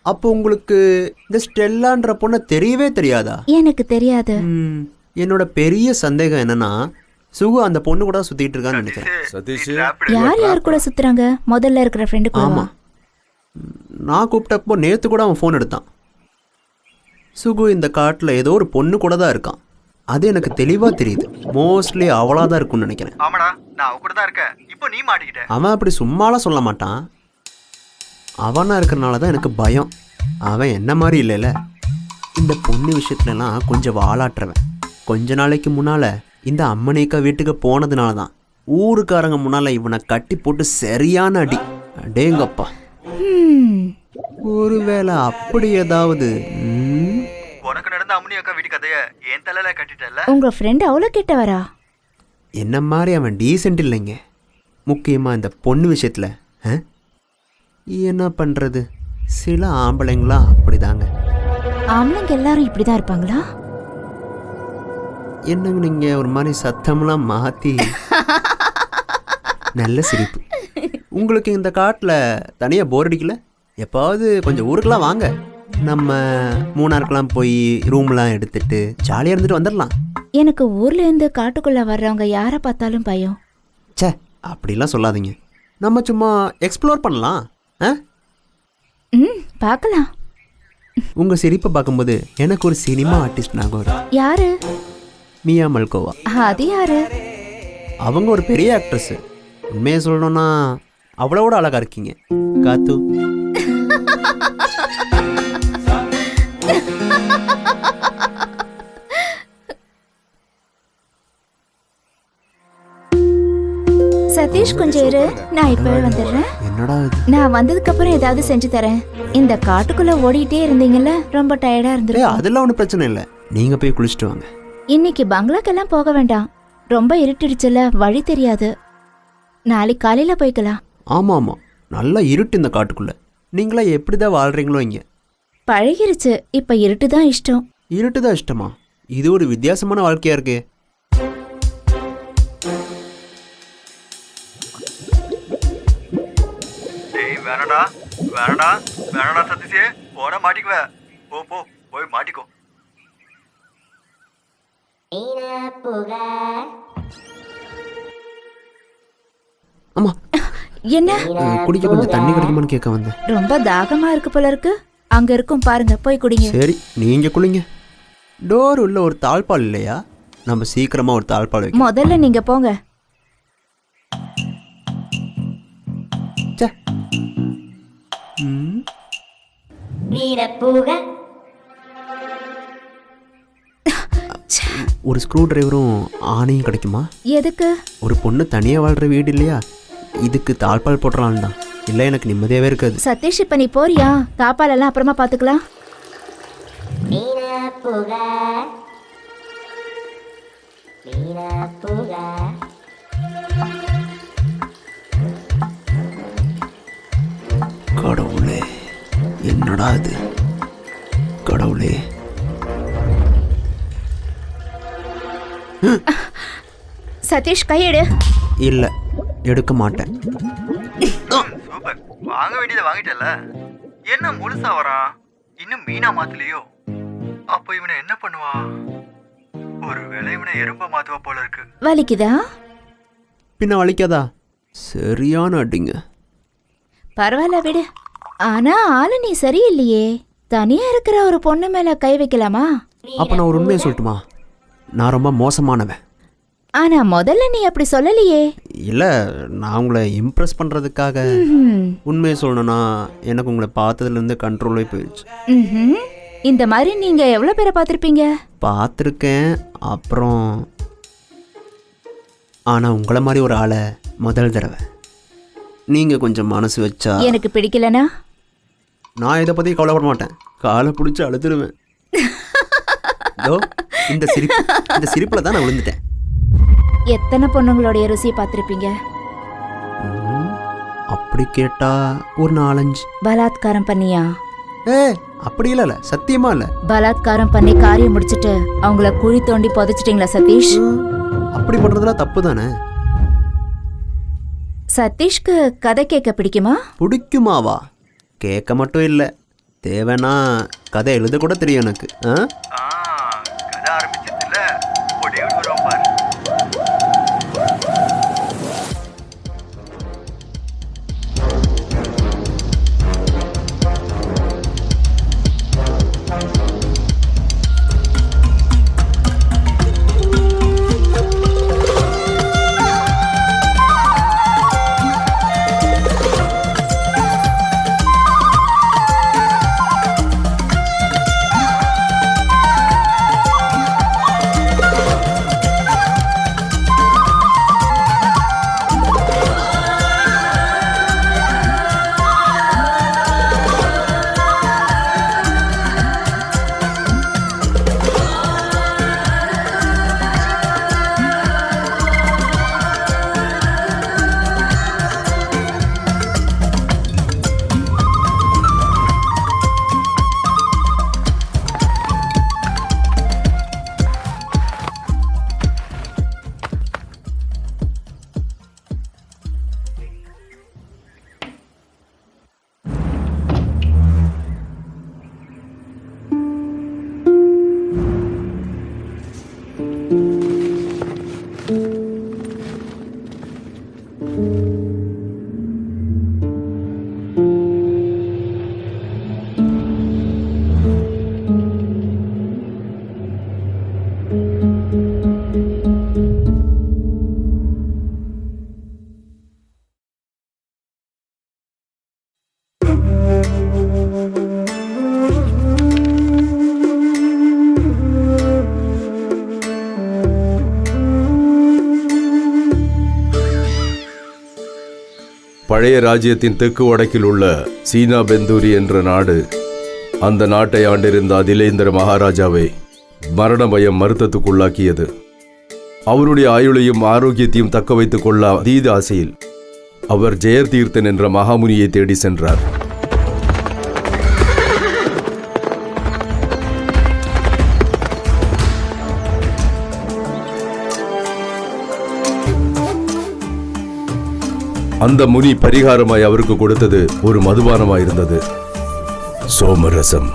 அப்போ உங்களுக்கு இந்த ஸ்டெல்லான்ற பொண்ணை தெரியவே தெரியாதா? எனக்கு தெரியாது. என்னோட பெரிய சந்தேகம் என்னன்னா, சுகு அந்த பொண்ணு கூட சுத்திட்டு இருக்கான்னு நினைக்கிறேன். சதீஷ், யார் யார் கூட சுத்துறாங்க? முதல்ல இருக்கிற ஃப்ரெண்டு கூட. ஆமா, நான் கூப்பிட்டப்போ நேத்து கூட அவன் ஃபோன் எடுத்தான். சுகு இந்த காட்டில் ஏதோ ஒரு பொண்ணு கூட தான் இருக்கான். அது எனக்கு தெளிவா தெரியுது. மோஸ்ட்லி அவளா தான் இருக்கும்னு நினைக்கிறேன். ஆமாடா, நான் அவ கூட தான் இருக்கேன். இப்போ நீ மாட்டிக்கிட்ட. அவன் அப்படி சும்மாலாம் சொல்ல மாட்டான். அவனா இருக்கிறனால தான் எனக்கு பயம். அவன் என்ன மாதிரி இல்லைல்ல. இந்த பொண்ணு விஷயத்துலலாம் கொஞ்சம் வாலாட்டுறவன். கொஞ்ச நாளைக்கு முன்னால் இந்த அம்மனேக்கா வீட்டுக்கு போனதுனால தான் ஊருக்காரங்க முன்னால் இவனை கட்டி போட்டு சரியான அடி. அடேங்கப்பா, ஒருவேளை அப்படி ஏதாவது உனக்கு நடந்த அம்மனி அக்கா வீட்டு கதைய என் தலையில கட்டிட்டல. உங்க ஃப்ரெண்ட் அவ்வளோ கிட்ட வரா? என்ன மாதிரி அவன் டீசென்ட் இல்லைங்க. முக்கியமாக இந்த பொண்ணு விஷயத்தில். என்ன பண்ணுறது, சில ஆம்பளைங்களாம் அப்படிதாங்க. ஆம்பளைங்க எல்லாரும் இப்படிதான் இருப்பாங்களா? என்னங்க நீங்கள் ஒரு மாதிரி சத்தம்லாம் மாற்றி. நல்ல சிரிப்பு. உங்களுக்கு இந்த காட்டில் தனியாக போர் அடிக்கல? எப்பாவது கொஞ்சம் ஊருக்கெலாம் வாங்க. நம்ம மூணாருக்கெல்லாம் போய் ரூம்லாம் எடுத்துட்டு ஜாலியாக இருந்துட்டு வந்துடலாம். எனக்கு ஊர்ல இருந்து காட்டுக்குள்ள வர்றவங்க யாரை பார்த்தாலும் பயம். சே, அப்படிலாம் சொல்லாதீங்க. நம்ம சும்மா எக்ஸ்ப்ளோர் பண்ணலாம். பார்க்கலாம். உங்கள் சிரிப்பை பார்க்கும்போது எனக்கு ஒரு சினிமா ஆர்டிஸ்ட் ஞாபகம் வருது. யாரு? மியா மல்கோவா. அது யாரு? அவங்க ஒரு பெரிய ஆக்ட்ரஸ். உண்மையை சொல்லணும்னா அவ்வளோட அழகா இருக்கீங்க காத்து. சதீஷ் கொஞ்சம் இரு, நான் இப்பவே வந்துடுறேன். என்னடா இது? நான் வந்ததுக்கு அப்புறம் ஏதாவது செஞ்சு தரேன். இந்த காட்டுக்குள்ள ஓடிட்டே இருந்தீங்கல்ல, ரொம்ப டயர்டா இருந்துருக்கு. அதெல்லாம் ஒன்றும் பிரச்சனை இல்லை, நீங்கள் போய் குளிச்சுட்டு வாங்க. இன்னைக்கு பங்களாக்கெல்லாம் போக வேண்டாம், ரொம்ப இருட்டிடுச்சுல, வழி தெரியாது. நாளைக்கு காலையில போய்க்கலாம். ஆமாம் ஆமாம், நல்லா இருட்டு இந்த காட்டுக்குள்ளே. நீங்களா எப்படி தான் வாழ்கிறீங்களோ இங்கே. பழகிருச்சு, இப்ப இருட்டு தான் இஷ்டம். இருட்டு தான் இஷ்டமா? இது ஒரு வித்தியாசமான வாழ்க்கையா இருக்கே. வேணடா வேணடா வேணடா சதீஷே, போன மாட்டிக்குவ. போ போ போய் மாட்டிக்கோ. ஆமா, என்ன? குடிக்க கொஞ்சம் தண்ணி கிடைக்குமான்னு கேட்க வந்தேன். ரொம்ப தாகமா இருக்கு போல இருக்கு. அங்க இருக்கும் பாருங்க, போய் குடிங்க. சரி, நீங்க குளிங்க. டோர் உள்ள ஒரு தாழ்பால் இல்லையா? நம்ம சீக்கிரமா ஒரு தாழ்பால் வைக்க. முதல்ல நீங்க போங்க. ஒரு ஸ்க்ரூ டிரைவரும் ஆணையும் கிடைக்குமா? எதுக்கு? ஒரு பொண்ணு தனியா வாழ்ற வீடு இல்லையா, இதுக்கு தாழ்பால் போட்டுறான் தான். இல்லை, எனக்கு நிம்மதியாவே இருக்காது. சதீஷ், இப்ப நீ போறியா? தாப்பால் எல்லாம் அப்புறமா பாத்துக்கலாம். கடவுளே, என்னடா இது? கடவுளே, சதீஷ் கையெடு. இல்ல, எடுக்க மாட்டேன். சூப்பர், வாங்க வேண்டியதை வாங்கிட்டல. என்ன முழுசா வரான்? இன்னும் மீனா மாத்தலையோ? அப்போ இவனை என்ன பண்ணுவான்? ஒருவேளை இவனை எறும்ப மாத்துவா போல இருக்கு. வலிக்குதா? பின்ன வலிக்காதா? சரியான அடிங்க. பரவாயில்ல விடு. ஆனா ஆளு நீ சரியில்லையே. தனியா இருக்கிற ஒரு பொண்ணு மேல கை வைக்கலாமா? அப்ப நான் ஒரு உண்மையை சொல்லட்டுமா? நான் ரொம்ப மோசமானவன். ஆனா முதல்ல நீ அப்படி சொல்லலையே. இல்ல, நான் உங்களை இம்ப்ரெஸ் பண்றதுக்காக. உண்மையை சொல்லணும்னா எனக்கு உங்களை பார்த்ததுல இருந்து கண்ட்ரோலே போயிடுச்சு. இந்த மாதிரி நீங்க எவ்வளவு பேரை பார்த்திருப்பீங்க? பார்த்துருக்கேன், அப்புறம் ஆனா உங்களை மாதிரி ஒரு ஆளை முதல் தடவை. நீங்க கொஞ்சம் மனசு வச்சா. எனக்கு பிடிக்கலனா நான் இதை பத்தி கவலைப்பட மாட்டேன், காலை பிடிச்சி அழுதுருவேன். இந்த சிரிப்புல தான் நான் விழுந்துட்டேன். எத்தனை பொண்ணுங்களுடைய ருசியை பார்த்திருப்பீங்க? அப்படி கேட்டா ஒரு 4-5. பலாத்காரம் பண்ணியா? அப்படி இல்ல, சத்தியமா இல்ல. பலாத்காரம் பண்ணி காரியம் முடிச்சிட்டு அவங்கள குழி தோண்டி புதைச்சிட்டீங்களா சதீஷ்? அப்படி பண்றதுலாம் தப்பு தானே. சதீஷ்க்கு கதை கேட்க பிடிக்குமா? பிடிக்குமாவா? கேட்க மட்டும் இல்ல, தேவைன்னா கதை எழுத கூட தெரியும் எனக்கு. கதை ஆரம்பிச்சதுல ஒரே ஒரு பாரு. பழைய ராஜ்யத்தின் தெற்கு வடக்கில் உள்ள சீனா பெந்தூரி என்ற நாடு, அந்த நாட்டை ஆண்டிருந்த அதிலேந்திர மகாராஜாவை மரண பயம் மருத்துவத்துக்குள்ளாக்கியது. அவருடைய ஆயுளையும் ஆரோக்கியத்தையும் தக்க வைத்துக் கொள்ள அதீத ஆசையில் அவர் ஜெயதீர்த்தன் என்ற மகாமுனியை தேடி சென்றார். அந்த முனி பரிகாரமாய் அவருக்கு கொடுத்தது ஒரு மதுபானமாயிருந்தது, சோமரசம்.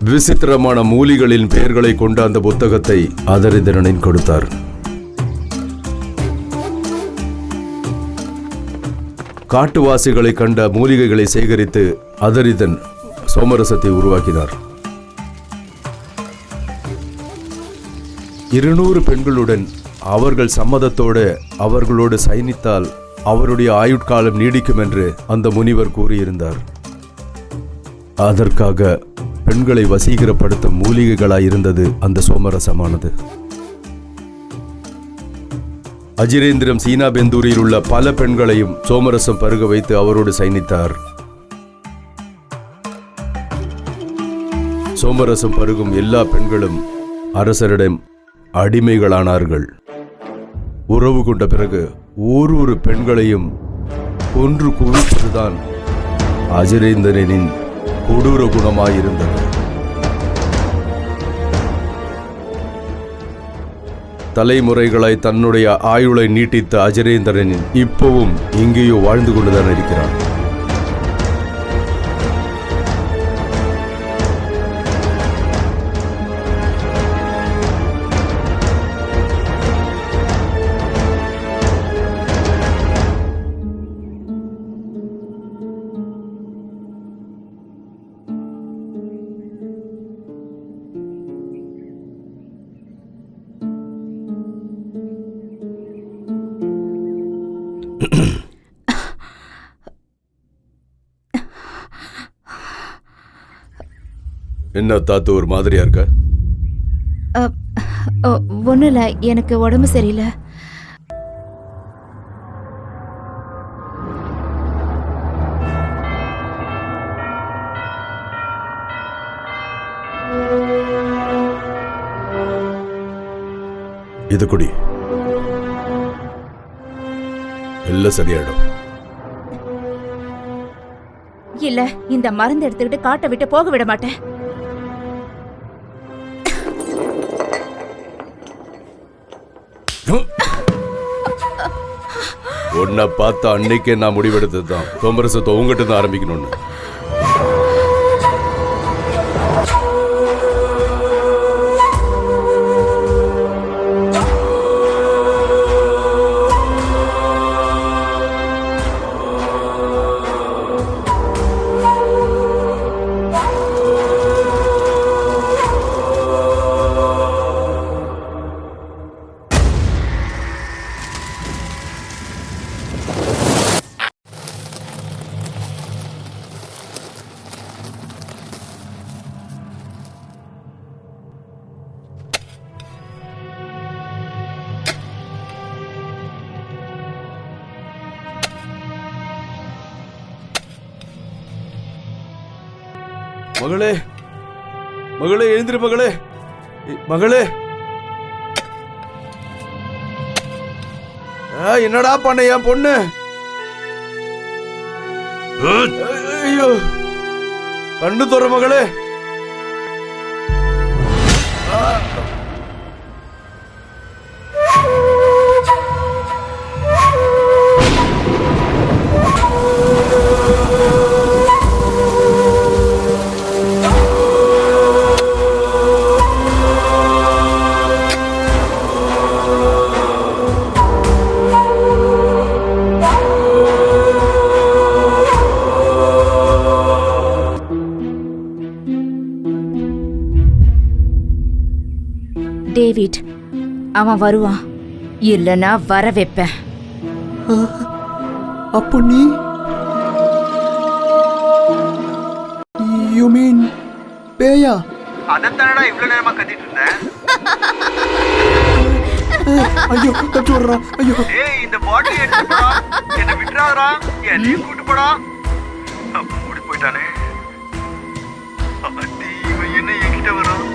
விசித்திரமான மூலிகளின் பெயர்களை கொண்ட அந்த புத்தகத்தை அதரிதரனின் கொடுத்தார். காட்டுவாசிகளை கண்ட மூலிகைகளை சேகரித்து அதரிதன் சோமரசத்தை உருவாக்கினார். 200 பெண்களுடன் அவர்கள் சம்மதத்தோடு அவர்களோடு சயனித்தால் அவருடைய ஆயுட்காலம் நீடிக்கும் என்று அந்த முனிவர் கூறியிருந்தார். அதற்காக பெண்களை வசீகரப்படுத்தும் மூலிகைகளாயிருந்தது அந்த சோமரசமானது. அஜிரேந்திரம் சீனா பெந்தூரில் உள்ள பல பெண்களையும் சோமரசம் பருக வைத்து அவரோடு சயனித்தார். சோமரசம் பருகும் எல்லா பெண்களும் அரசரிடம் அடிமைகளானார்கள். உறவு கொண்ட பிறகு ஒரு பெண்களையும் கொன்று குவிப்பதுதான் அஜிரேந்திரனின் கொடூர குணமாயிருந்தது. தலைமுறைகளாய் தன்னுடைய ஆயுளை நீட்டித்த அஜிரேந்திரனின் இப்பவும் எங்கேயோ வாழ்ந்து கொண்டுதான் இருக்கிறான். என்ன தாத்து ஒரு மாதிரியா இருக்க? ஒன்றும் இல்லை, எனக்கு உடம்பு சரியில்லை. இது குடி, எல்லாம் சரியாயிடும். இல்ல, இந்த மருந்து எடுத்துக்கிட்டு காட்டை விட்டு போக விட மாட்டேன். உன்னை பார்த்த அன்னைக்கே நான் முடிவெடுத்தது தான் சோமரசத்தை உங்ககிட்ட தான் ஆரம்பிக்கணும்னு. மகளே, மகளே, எழுந்திரு மகளே, மகளே. என்னடா பண்ண என் பொண்ணு? ஐயோ, கண்டு தோற மகளே. டேவிட், அவன் வருவான், இல்லைன்னா வர வைப்பேன். அப்போ நீ யூ மீன் பேயா? அதைத்தானடா இவ்வளவு நேரமா கத்திட்டு இருந்தேன். ஐயோ தப்பிச்சு விடுறா. ஐயோ ஏய் இந்த பாட்டில் எடுத்து போடா, என்ன விட்டுறாதடா, என்னையும் கூட்டு போடா. ஓடி போயிட்டானே. அத்தி, இவன் என்ன என்கிட்ட வரான்?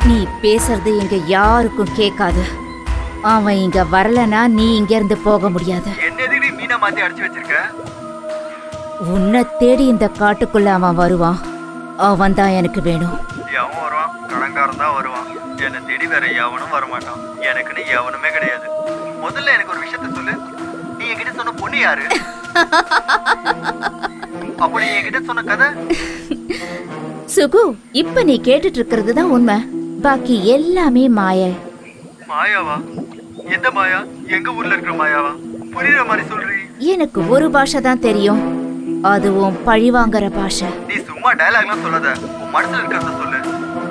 நீ பேசுறது இங்க யாருக்கும் கேட்காது. அவன் இங்க வரலனா நீ இங்க இருந்து போக முடியாது. என்ன எதுக்கு மீனா மாத்தி அடிச்சு வச்சிருக்க? உன்னை தேடி இந்த காட்டுக்குள்ள அவன் வருவான். அவன் தான் எனக்கு வேணும். எவன் வருவான்? கடன்காரன் தான் வருவான். என்னை தேடி வேற எவனும் வரமாட்டான். எனக்குன்னு எவனுமே கிடையாது. முதல்ல எனக்கு ஒரு விஷயத்த சொல்லு. நீ என்கிட்ட சொன்ன பொண்ணு யாரு? அப்ப நீ என்கிட்ட சொன்ன கதை? சுகு, இப்ப நீ கேட்டுட்டு இருக்கிறது தான் உண்மை. பாக்கி எல்லாமே மாயை. மாயாவா? எந்த மாயா? எங்க ஊர்ல இருக்கிற மாயாவா? புரியுற மாதிரி சொல்றீ. எனக்கு ஒரு பாஷை தான் தெரியும், அதுவும் பழிவாங்கற பாஷை. நீ சும்மா டயலாக்லாம் சொல்லாத, உன் மனசுல இருக்கிறத சொல்லு.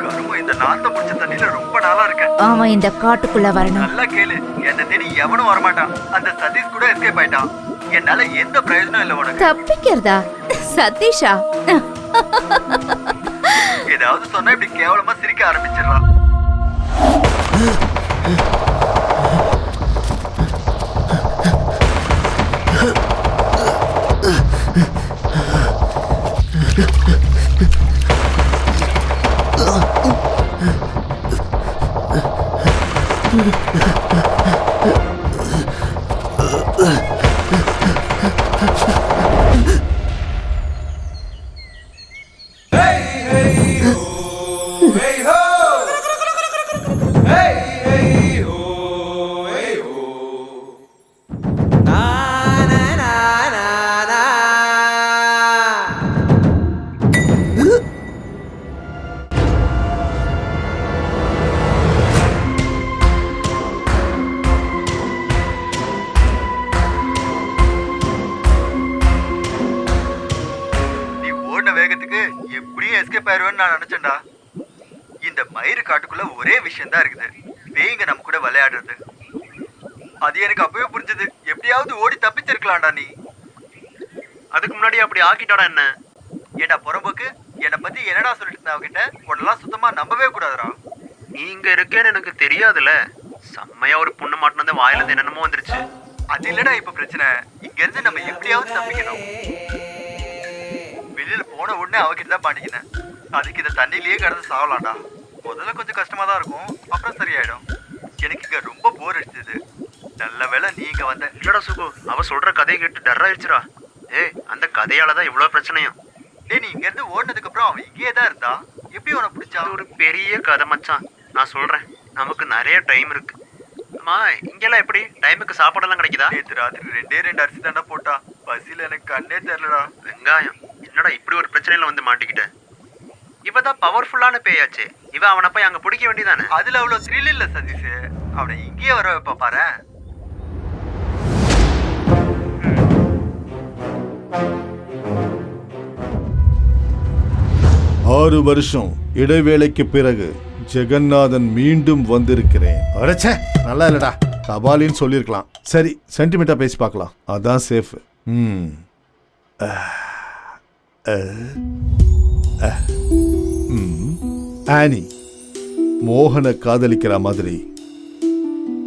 கருமம், இந்த நாத்த முடிச்ச தண்ணியில ரொம்ப நாளா இருக்கேன். அவன் இந்த காட்டுக்குள்ள வரணும். நல்லா கேளு, என்ன தேடி எவனும் வரமாட்டான். அந்த சதீஷ் கூட எஸ்கேப் ஆயிட்டான். என்னால எந்த பிரயோஜனம் இல்ல உனக்கு. தப்பிக்கிறதா? சதீஷா? ஏதாவது சொன்னா இப்படி கேவலமா சிரிக்க ஆரம்பிச்சிடறான். வேகத்துக்கு எப்படியும் எஸ்கேப் ஆயிருவேன்னு நான் நினைச்சேன்டா. இந்த மயிறு காட்டுக்குள்ள ஒரே விஷயம் தான் இருக்குது, பேய்ங்க நம்ம கூட விளையாடுறது. அது எனக்கு அப்பவே புரிஞ்சது. எப்படியாவது ஓடி தப்பிச்சிருக்கலாம்டா நீ. அதுக்கு முன்னாடி அப்படி ஆக்கிட்டாடா என்ன? ஏண்டா புறம்போக்கு, என்னை பத்தி என்னடா சொல்லிட்டு இருந்த அவகிட்ட? உடலாம் சுத்தமா நம்பவே கூடாதுடா. நீ இங்க இருக்கேன்னு எனக்கு தெரியாதுல. செம்மையா ஒரு பொண்ணு மாட்டினது வாயில இருந்து என்னென்னமோ வந்துருச்சு. அது இல்லடா இப்ப பிரச்சனை. இங்க இருந்து நம்ம எப்படியாவது தப்பிக்கணும். வெளியில போன உடனே அவகிட்ட தான் பாண்டிக்கினேன். அதுக்கு இந்த தண்ணியிலேயே கடந்து சாவலாம்டா. முதல்ல கொஞ்சம் கஷ்டமா தான் இருக்கும், அப்புறம் சரியாயிடும். எனக்கு இங்க ரொம்ப போர் அடிச்சது. நல்ல வேலை நீ இங்க வந்த. இல்லடா சுகு, அவ சொல்ற கதையை கேட்டு டர் ஆயிடுச்சுடா. ஏய், அந்த கதையாலதான் இவ்வளவு பிரச்சனையும். டேய், நீ இங்க இருந்து ஓடினதுக்கு அப்புறம் அவன் இங்கேயே தான் இருந்தா. எப்படி உனக்கு பிடிச்சா? ஒரு பெரிய கதை மச்சான், நான் சொல்றேன். நமக்கு நிறைய டைம் இருக்கு. அம்மா, இங்கெல்லாம் எப்படி டைமுக்கு சாப்பாடெல்லாம் கிடைக்குதா? நேற்று ராத்திரி 2 அரிசி தாண்டா போட்டா. பசியில எனக்கு கண்ணே தெரியலடா. வெங்காயம், என்னடா இப்படி ஒரு பிரச்சனையில வந்து மாட்டிக்கிட்டேன். இவதான் பவர்ஃபுல்லான பேயாச்சு. இவ அவனை போய் அங்க பிடிக்க வேண்டியதானே. அதுல அவ்வளவு த்ரில் இல்ல சதீஷ். அவனை இங்கேயே வர வைப்பா பாரு. 6 வருஷம் இடைவேளைக்கு பிறகு ஜெகநாதன் மீண்டும் வந்திருக்கிறேன். அடச்சே, நல்லா இல்லடா. கபாலின்னு சொல்லியிருக்கலாம். சரி, சென்டிமெண்டா பேசி பார்க்கலாம், அதான் சேஃப். ஆனி மோகனை காதலிக்கிற மாதிரி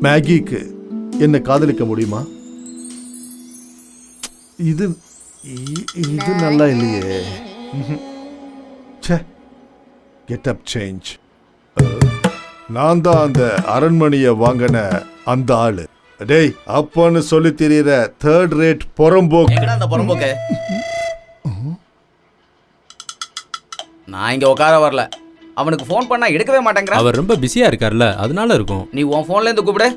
மேகிக்கு என்ன காதலிக்க முடியுமா? இது இது நல்லா இல்லையே. Get up change. நான் தான் அந்த அரண்மனையை வாங்கின அந்த ஆளு. டேய், அப்பன்னு சொல்லி தெரியற தேர்ட் ரேட் புறம்போக்கு. நான் இங்க உட்கார வரல. அவனுக்கு ஃபோன் பண்ணா எடுக்கவே மாட்டேங்கிறான். அவர் ரொம்ப பிஸியா இருக்கார்ல, அதனால இருக்கும். நீ உன் ஃபோன்ல இருந்து கூப்பிடு.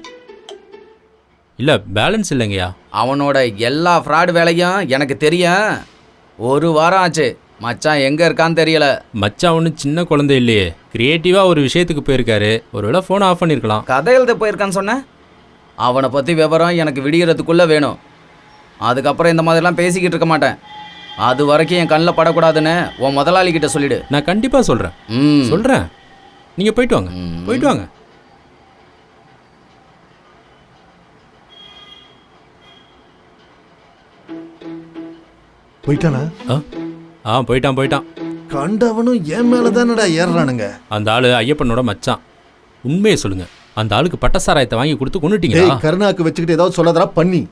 இல்ல, பேலன்ஸ் இல்லைங்கய்யா. அவனோட எல்லா ஃப்ராட் வேலையும் எனக்கு தெரியும். 1 வாரம் ஆச்சு. மச்சான் எங்க இருக்கான்னு தெரியல. மச்சான் ஒன்றும் சின்ன குழந்தை இல்லையே. கிரியேட்டிவா ஒரு விஷயத்துக்கு போயிருக்காரு. ஒருவேளை ஃபோன் ஆஃப் பண்ணிருக்கலாம். கதை எழுத போயிருக்கான்னு சொன்ன. அவனை பத்தி விவரம் எனக்கு விடியறதுக்குள்ள வேணும். அதுக்கப்புறம் இந்த மாதிரிலாம் பேசிக்கிட்டு இருக்க மாட்டேன். அது வரைக்கும் என் கண்ணில் படக்கூடாதுன்னு உன் முதலாளி கிட்ட சொல்லிடு. நான் கண்டிப்பா சொல்றேன். சொல்றேன். நீங்க போயிட்டு வாங்க, போயிட்டு வாங்க. போயிட்டானா? போயிட்டான். கண்டவனும் என் மேலதானடா ஏறானுங்க. அந்த ஆளு ஐயப்பனோட மச்சான். உண்மையை சொல்லுங்க, அந்த ஆளுக்கு பட்ட சாராயத்தை வாங்கி கொடுத்து கொண்டுட்டீங்களா? ஏய் கருணாக்கு வச்சுக்கிட்டு ஏதாவது சொல்லாதடா பண்ணி.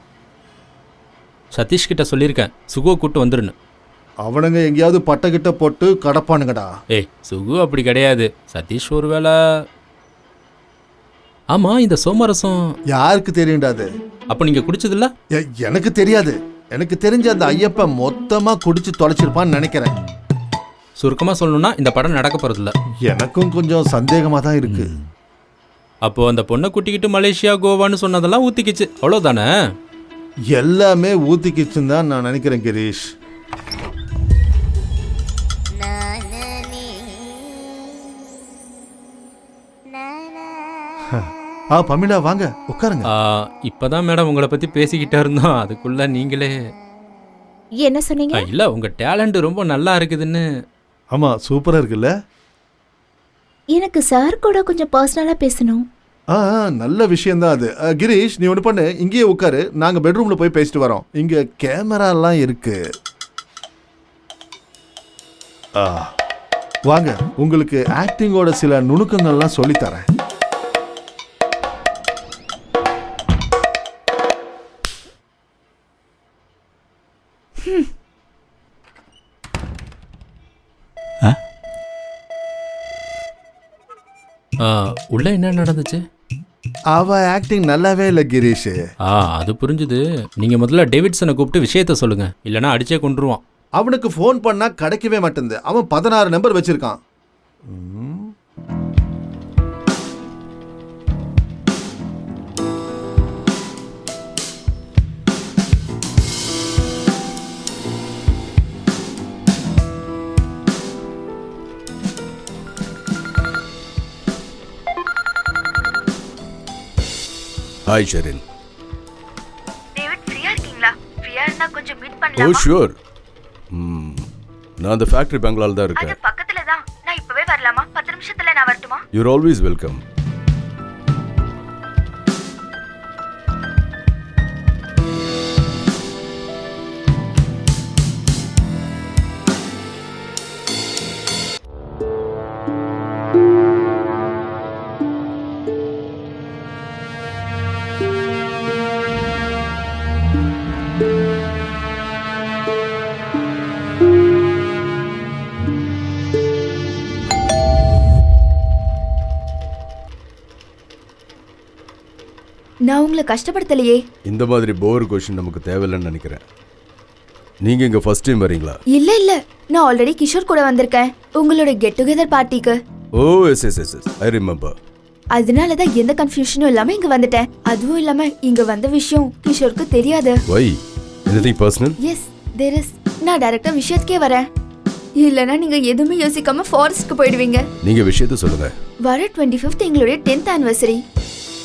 சதீஷ் கிட்ட சொல்லியிருக்கேன் சுகுவை கூட்டு வந்துருன்னு. அவனுங்க எங்கேயாவது பட்டக்கிட்ட போட்டு கடப்பானுங்கடா. ஏய் சுகு அப்படி கிடையாது. சதீஷ் ஒருவேளை. ஆமா இந்த சோமரசம் யாருக்கு தெரியும்டா அது? அப்ப நீங்க குடிச்சதில்ல? எனக்கு தெரியாது. எனக்கு தெரிஞ்ச அந்த ஐயப்பன் மொத்தமா குடிச்சு தொலைச்சிருப்பான்னு நினைக்கிறேன். சுருக்கமா சொல்லணும்னா இந்த படம் நடக்க போறதில்ல. எனக்கும் கொஞ்சம் சந்தேகமா தான் இருக்கு. அப்போ அந்த பொண்ணை கூட்டிக்கிட்டு மலேசியா கோவான்னு சொன்னதெல்லாம் ஊத்திக்கிச்சு அவ்வளவுதானே? எல்லாமே ஊத்திக்கிச்சுன்னு தான் நான் நினைக்கிறேன் கிரீஷ். பமிலா வாங்க உட்காருங்க. இப்பதான் மேடம் உங்களை பத்தி பேசிக்கிட்டே இருந்தோம், அதுக்குள்ள நீங்களே என்ன சொன்னீங்க? இல்ல உங்க டேலண்ட் ரொம்ப நல்லா இருக்குதுன்னு. ஆமா சூப்பரா இருக்குல்ல. எனக்கு சார் கூட கொஞ்சம் பர்சனலா பேசணும். நல்ல விஷயம் தான் அது. கிரீஷ் நீ ஒன்று பண்ணு, இங்கேயே உட்காரு, நாங்க பெட்ரூம்ல போய் பேசிட்டு வரோம். இங்க கேமரா எல்லாம் இருக்கு. வாங்க உங்களுக்கு ஆக்டிங்கோட சில நுணுக்கங்கள்லாம் சொல்லித்தரேன். உள்ள என்ன நடந்துச்சு? அவ ஆக்டிங் நல்லாவே இல்லை கிரீஷ். அது புரிஞ்சுது. நீங்க முதல்ல டேவிட்சனை கூப்பிட்டு விஷயத்த சொல்லுங்க, இல்லைன்னா அடிச்சே கொண்டுருவான். அவனுக்கு ஃபோன் பண்ணா கிடைக்கவே மாட்டேங்குது. அவன் 16 நம்பர் வச்சிருக்கான். ஹாய் ஷெரின். டேவிட் ஃப்ரீயா இருக்கீங்களா? ஃப்ரீயா இருந்தா கொஞ்சம் மீட் ஓ பண்ணலாமா? ஷூர். நான் அந்த ஃபேக்டரி பங்களால தான் அது இருக்கேன். பக்கத்துல தான். நான் இப்பவே வரலாமா? 10 நிமிஷத்துல நான் வரட்டுமா? You are always welcome. நான் உங்களை கஷ்டப்படுத்தலையே. இந்த மாதிரி போர் கொஸ்டின் நமக்கு தேவையில்லைன்னு நினைக்கிறேன். நீங்க இங்க ஃபர்ஸ்ட் டைம் வரீங்களா? இல்ல நான் ஆல்ரெடி கிஷோர் கூட வந்திருக்கேன் உங்களோட கெட் டுகெதர் பார்ட்டிக்கு. Oh yes yes yes I remember. அதனால தான் எந்த கன்ஃபியூஷனும் இல்லாம இங்க வந்துட்டேன். அதுவும் இல்லாம இங்க வந்த விஷயம் கிஷோருக்கு தெரியாது. Why anything personal? Yes there is. நான் டைரக்டா விஷயத்துக்கே வரேன். இல்லனா நீங்க எதுவுமே யோசிக்காம ஃபாரஸ்ட்க்கு போயிடுவீங்க. நீங்க விஷயத்தை சொல்லுங்க. வர 25th எங்களுடைய 10th anniversary.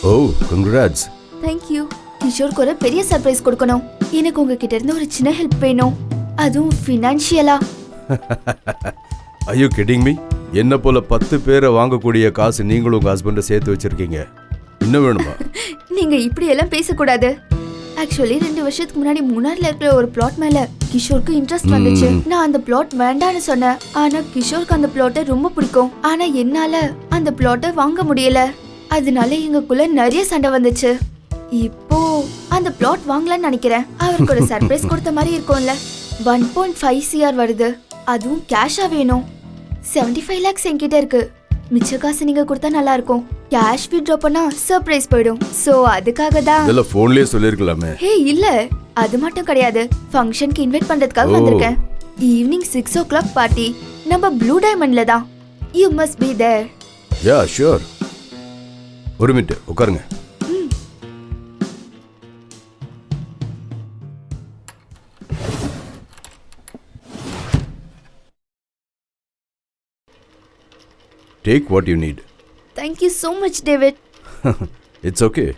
Oh congrats. Thank you. கிஷோருக்கு ஒரு பெரிய சர்ப்ரைஸ் கொடுக்கணும். எனக்கு உங்ககிட்ட இருந்து ஒரு சின்ன ஹெல்ப் வேணும், அதுவும் ஃபினான்ஷியலா. Are you kidding me? என்ன போல 10 பேரை வாங்கக்கூடிய காசு நீங்களும் உங்க ஹஸ்பண்ட சேர்த்து வச்சிருக்கீங்க. இன்னும் வேணுமா? நீங்க இப்படி எல்லாம் பேசக்கூடாது. ஆக்சுவலி 2 வருஷத்துக்கு முன்னாடி மூணார்ல இருக்கிற ஒரு பிளாட் மேல கிஷோருக்கு இன்ட்ரெஸ்ட் வந்துச்சு. நான் அந்த பிளாட் வேண்டான்னு சொன்னேன். ஆனா கிஷோருக்கு அந்த பிளாட்டை ரொம்ப பிடிக்கும். ஆனா என்னால அந்த பிளாட்டை வாங்க முடியல. அதனால எங்களுக்குள்ள நிறைய சண்டை வந்துச்சு. இப்போ அந்த பிளாட் வாங்கலாம்னு நினைக்கிறேன். அவருக்கு ஒரு சர்ப்ரைஸ் கொடுத்த மாதிரி இருக்கும்ல. 1.5 CR வருது, அதுவும் கேஷா வேணும். 75 lakhs என்கிட்ட இருக்கு. மிச்ச காசு நீங்க கொடுத்தா நல்லா இருக்கும். கேஷ் வித்ட்ரா பண்ணா சர்ப்ரைஸ் போயிடும். சோ அதுக்காக தான். இல்ல போன்லயே சொல்லிருக்கலாமே. ஹே இல்ல, அது மட்டும் கிடையாது. ஃபங்க்ஷனுக்கு இன்வைட் பண்றதுக்காக வந்திருக்கேன். Evening 6 o'clock party. நம்ம ப்ளூ டைமண்ட்ல தான். You must be there. Yeah sure. ஒரு மினிட் உட்காருங்க. Take what you need. Thank you so much, David. It's okay.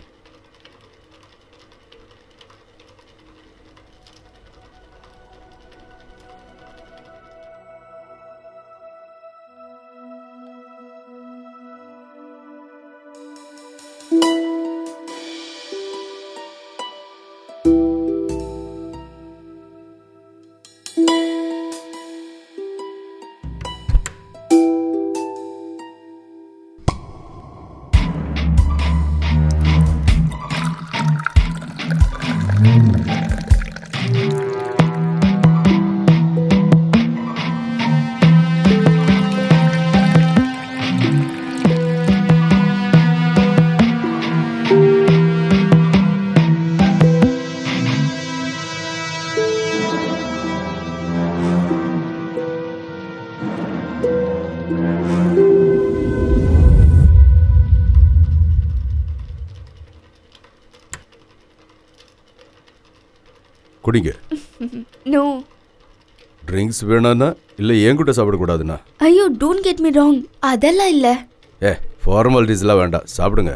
குடிங்க. நோ. ட்ரிங்க்ஸ் வேணான்னா இல்லை என்கிட்ட சாப்பிடக்கூடாதுண்ணா? ஐயோ டோன்ட் கெட் மீ ராங், அதெல்லாம் இல்ல. ஃபார்மாலிட்டிஸ்லாம் வேண்டாம், சாப்பிடுங்க.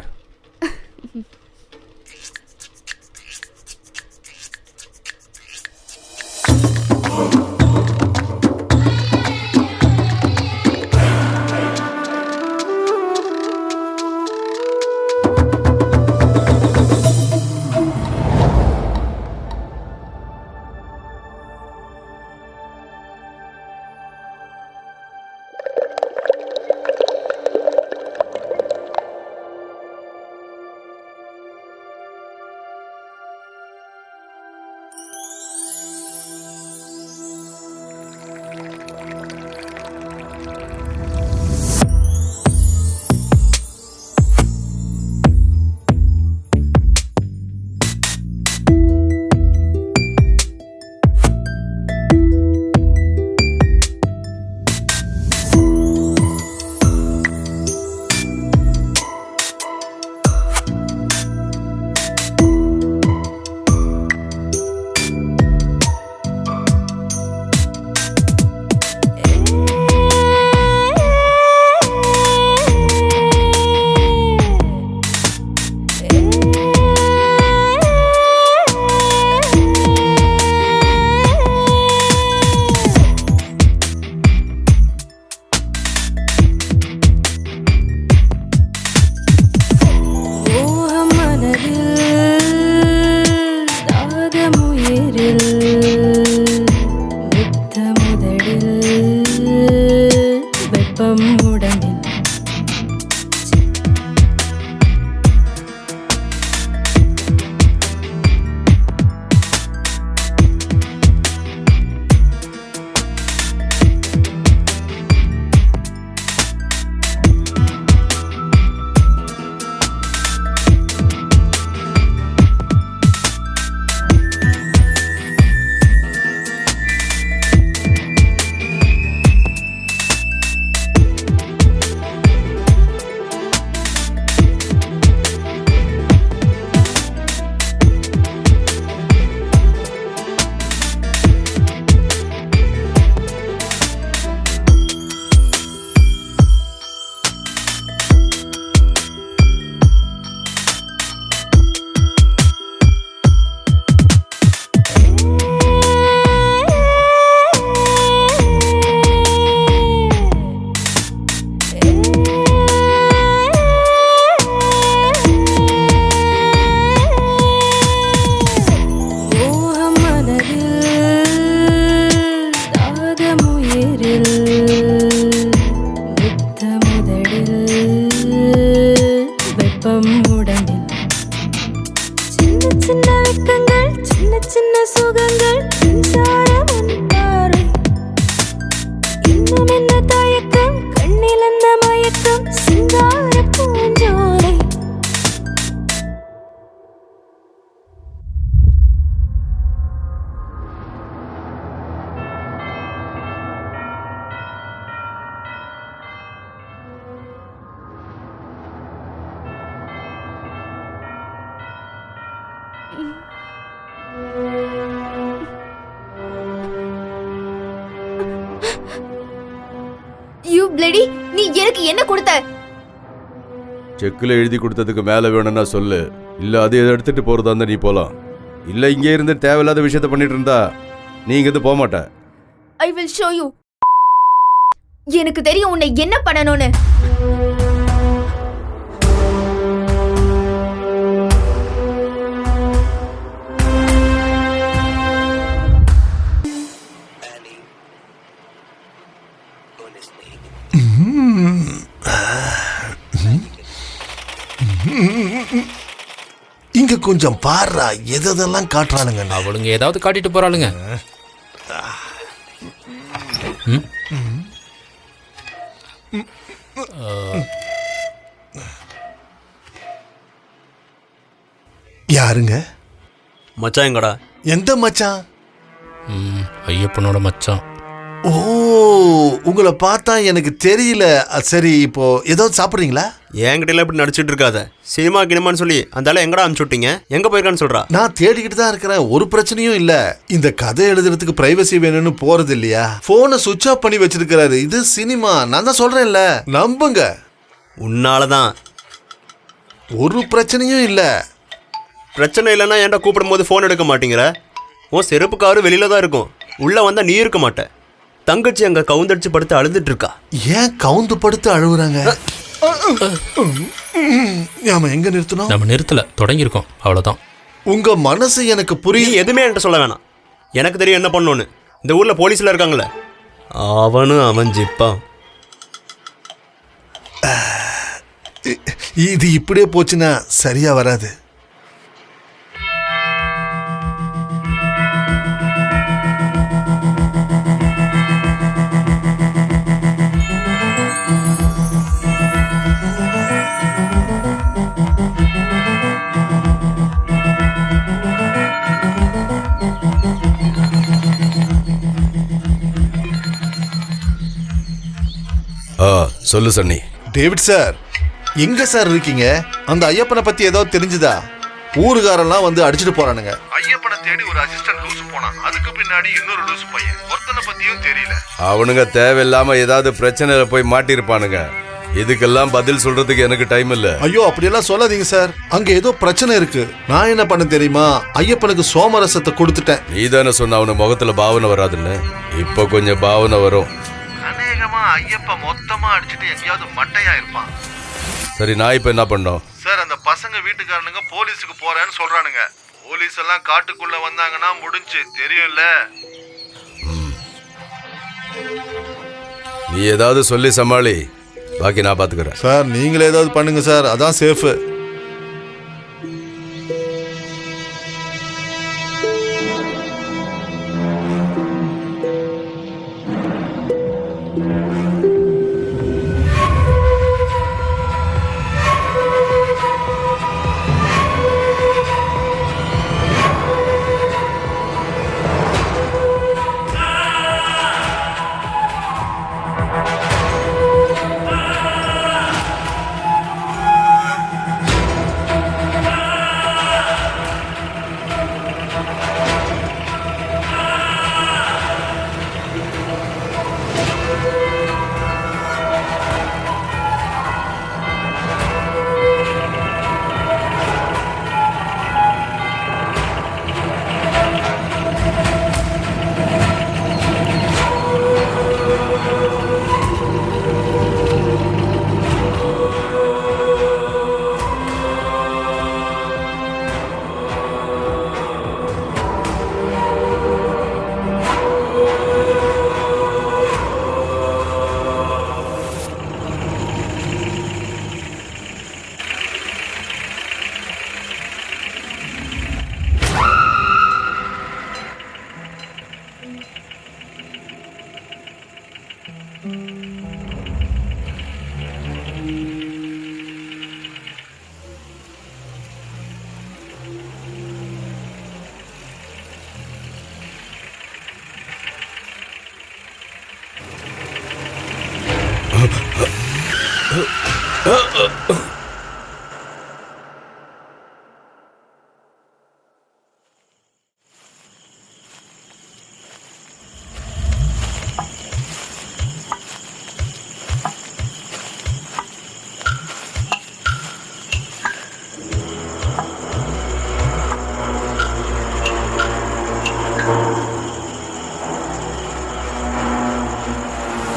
யூ பிளடி, நீ எனக்கு என்ன கொடுத்த? செக்கில் எழுதி கொடுத்ததுக்கு மேலே வேணும்னா சொல்லு, இல்லை அதை எடுத்துட்டு போறதா இருந்தா நீ போலாம். இல்லை இங்கே இருந்து தேவையில்லாத விஷயத்த பண்ணிட்டு இருந்தா நீ இங்கிருந்து போக மாட்ட. I will show you. எனக்கு தெரியும் உன்னை என்ன பண்ணணும்னு. இங்க கொஞ்சம் பாருடா, எதெல்லாம் காட்டுறானுங்க. அவளுங்க ஏதாவது காட்டிட்டு போறாளுங்க. யாருங்க? மச்சான் எங்கடா? எந்த மச்சான்? ஐயப்பனோட மச்சான். ஓ உங்களை பார்த்தா எனக்கு தெரியல. சரி, இப்போ ஏதாவது சாப்பிட்றீங்களா? என்கிட்ட இப்படி நடிச்சிட்டு இருக்காத. சினிமா கினிமான்னு சொல்லி அந்த ஆளை எங்கடா அனுப்பிச்சு விட்டீங்க? எங்க போயிருக்கான்னு சொல்றா. நான் தேடிக்கிட்டு தான் இருக்கிறேன், ஒரு பிரச்சனையும் இல்ல. இந்த கதை எழுதுறதுக்கு பிரைவசி வேணும்னு போறது இல்லையா? போனை சுவிட்ச் ஆஃப் பண்ணி வச்சிருக்கிறாரு. இது சினிமா, நான் தான் சொல்றேன்ல, நம்புங்க. உன்னாலதான். ஒரு பிரச்சனையும் இல்ல. பிரச்சனை இல்லைன்னா ஏன்டா கூப்பிடும் போது ஃபோன் எடுக்க மாட்டேங்கிற? உன் செருப்பு காரு வெளியில தான் இருக்கும், உள்ள வந்தா நீ இருக்க மாட்ட. தங்கச்சி அங்க கவுந்தடிச்சு படுத்து அழுதுட்டு இருக்கா. ஏன் கவுந்து படுத்து அழுகுறாங்க? நாம எங்க நிறுத்தணும்? நம்ம நிறுத்தல, தொடங்கியிருக்கோம், அவ்வளவுதான். உங்க மனசு எனக்கு புரியும். எதுவுமே என்கிட்ட சொல்ல வேணாம், எனக்கு தெரியும் என்ன பண்ணணும்னு. இந்த ஊர்ல போலீஸ்ல இருக்காங்களே, அவனும் அவன் ஜிப்பான். இது இப்படியே போச்சுன்னா சரியா வராது. சொல்லு சன்னி. டேவிட் சார், எங்க சார் இருக்கீங்க? அந்த ஐயப்பனை பத்தி ஏதாவது தெரிஞ்சுதா? ஊருகாரெல்லாம் வந்து அடிச்சுட்டு போறானுங்க. ஐயப்பனை தேடி ஒரு அசிஸ்டன்ட் லூசு போனான், அதுக்கு பின்னாடி இன்னொரு லூசு பையன். ஒருத்தனை பத்தியும் தெரியல. அவனுங்க தேவையில்லாம ஏதாவது பிரச்சனையில போய் மாட்டிருப்பானுங்க. இதுக்கெல்லாம் பதில் சொல்றதுக்கு எனக்கு டைம் இல்ல. ஐயோ, அப்படியெல்லாம் சொல்லாதீங்க சார். அங்க ஏதோ பிரச்சனை இருக்கு. நான் என்ன பண்ண தெரியுமா? ஐயப்பனுக்கு சோமரசத்தை கொடுத்துட்டேன். நீ தானே சொன்ன அவனு முகத்துல பாவனை வராதுன்னு. இப்போ கொஞ்சம் பாவனை வரும். அநேகமா ஐயப்ப மொத்தமா அடிச்சுட்டு எங்கேயாவது மட்டையா இருப்பான். சரி, நான் இப்ப என்ன பண்ணோம்? சார், அந்த பசங்க வீட்டுக்காரனுங்க போலீஸுக்கு போறேன்னு சொல்றானுங்க. போலீஸ் எல்லாம் காட்டுக்குள்ள வந்தாங்கன்னா முடிஞ்சு, தெரியும்ல. நீ ஏதாவது சொல்லி சமாளி, பாக்கி நான் பாத்துக்கிறேன். சார், நீங்களே ஏதாவது பண்ணுங்க சார், அதான் சேஃப்.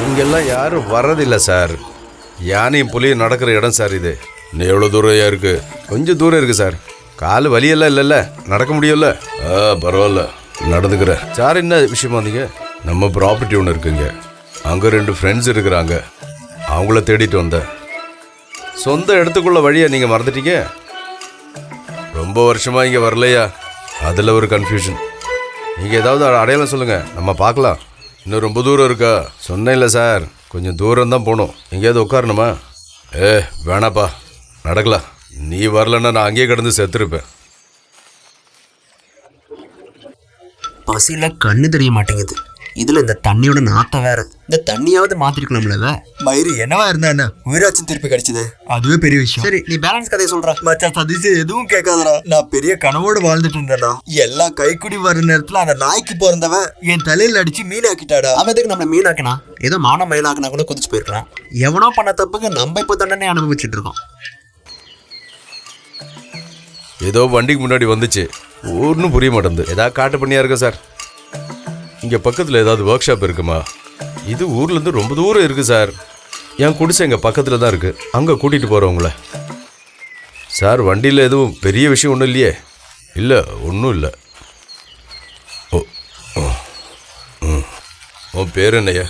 இங்கெல்லாம் யாரும் வர்றதில்லை சார். யானையும் புலியும் நடக்கிற இடம் சார் இது. இன்னும் எவ்வளோ தூரம் இருக்கு? கொஞ்சம் தூரம் இருக்கு சார். கால் வலியெல்லாம் இல்லைல்ல, நடக்க முடியல. பரவாயில்ல, நடந்துக்கிறேன் சார். என்ன விஷயமா வந்தீங்க? நம்ம ப்ராப்பர்ட்டி ஒன்று இருக்குங்க, அங்கே 2 ஃப்ரெண்ட்ஸ் இருக்கிறாங்க, அவங்கள தேடிட்டு வந்தேன். சொந்த இடத்துக்குள்ள வழியை நீங்கள் மறந்துட்டீங்க. ரொம்ப வருஷமா இங்கே வரலையா, அதில் ஒரு கன்ஃபியூஷன். நீங்கள் ஏதாவது அடையாளம் சொல்லுங்கள், நம்ம பார்க்கலாம். இன்னும் ரொம்ப தூரம் இருக்கா? சொன்னேன் இல்லை சார், கொஞ்சம் தூரம் தான் போகணும். எங்கேயாவது உட்காரணுமா? வேணாப்பா, நடக்கலாம். நீ வரலன்னா நான் அங்கேயே கிடந்து செத்துருப்பேன். பசியில் கண்ணு தெரிய மாட்டேங்குது. இதுல இந்த தண்ணியோட நாத்தம் வேற. இந்த தண்ணியாவது மாத்திருக்கலாம்ல. மயிறு என்னவா இருந்தா என்ன, உயிராச்சும் திருப்பி கிடைச்சது, அதுவே பெரிய விஷயம். சரி, நீ பேலன்ஸ் கதையை சொல்ற. மச்சான் சதீஷ் எதுவும் கேட்காதடா. நான் பெரிய கனவோடு வாழ்ந்துட்டு இருந்தேன்டா. எல்லாம் கைக்குடி வர நேரத்துல அந்த நாய்க்கு பிறந்தவன் என் தலையில அடிச்சு மீனாக்கிட்டாடா. அவன் எதுக்கு நம்மள மீனாக்கினா? ஏதோ மான மயிலாக்கினா கூட குதிச்சு போயிருக்கலாம். எவனோ பண்ண தப்புக்கு நம்ம இப்போ தண்டனை அனுபவிச்சுட்டு இருக்கோம். ஏதோ வண்டிக்கு முன்னாடி வந்துச்சு, ஒன்றும் புரிய மாட்டேங்குது. ஏதாவது காட்டு பண்ணியா இருக்கா சார்? இங்கே பக்கத்தில் ஏதாவது ஒர்க் ஷாப் இருக்குமா? இது ஊர்லேருந்து ரொம்ப தூரம் இருக்குது சார். என் குடிசை எங்கள் பக்கத்தில் தான் இருக்குது, அங்கே கூட்டிகிட்டு போகிறவங்கள. சார் வண்டியில் எதுவும் பெரிய விஷயம் ஒன்றும் இல்லையே? இல்லை, ஒன்றும் இல்லை. ஓ ஓ ம் உன் பேர் என்னையா?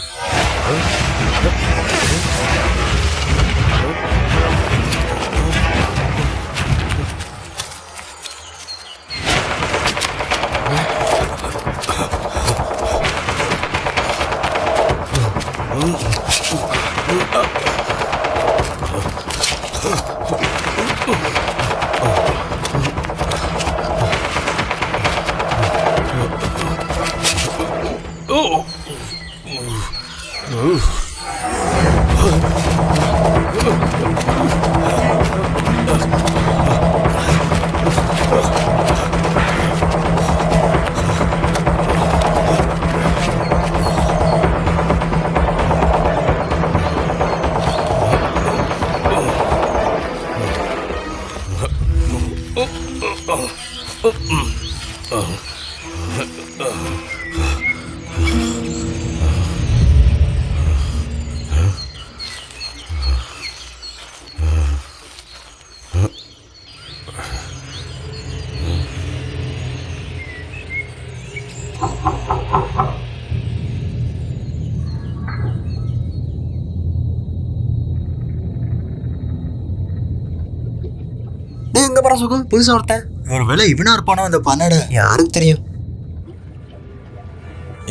எங்க போற சுகம்? புதுசா ஒருத்தன். ஒருவேளை இவனா இருப்பானோ அந்த பண்ணாட? யாருக்கு தெரியும்?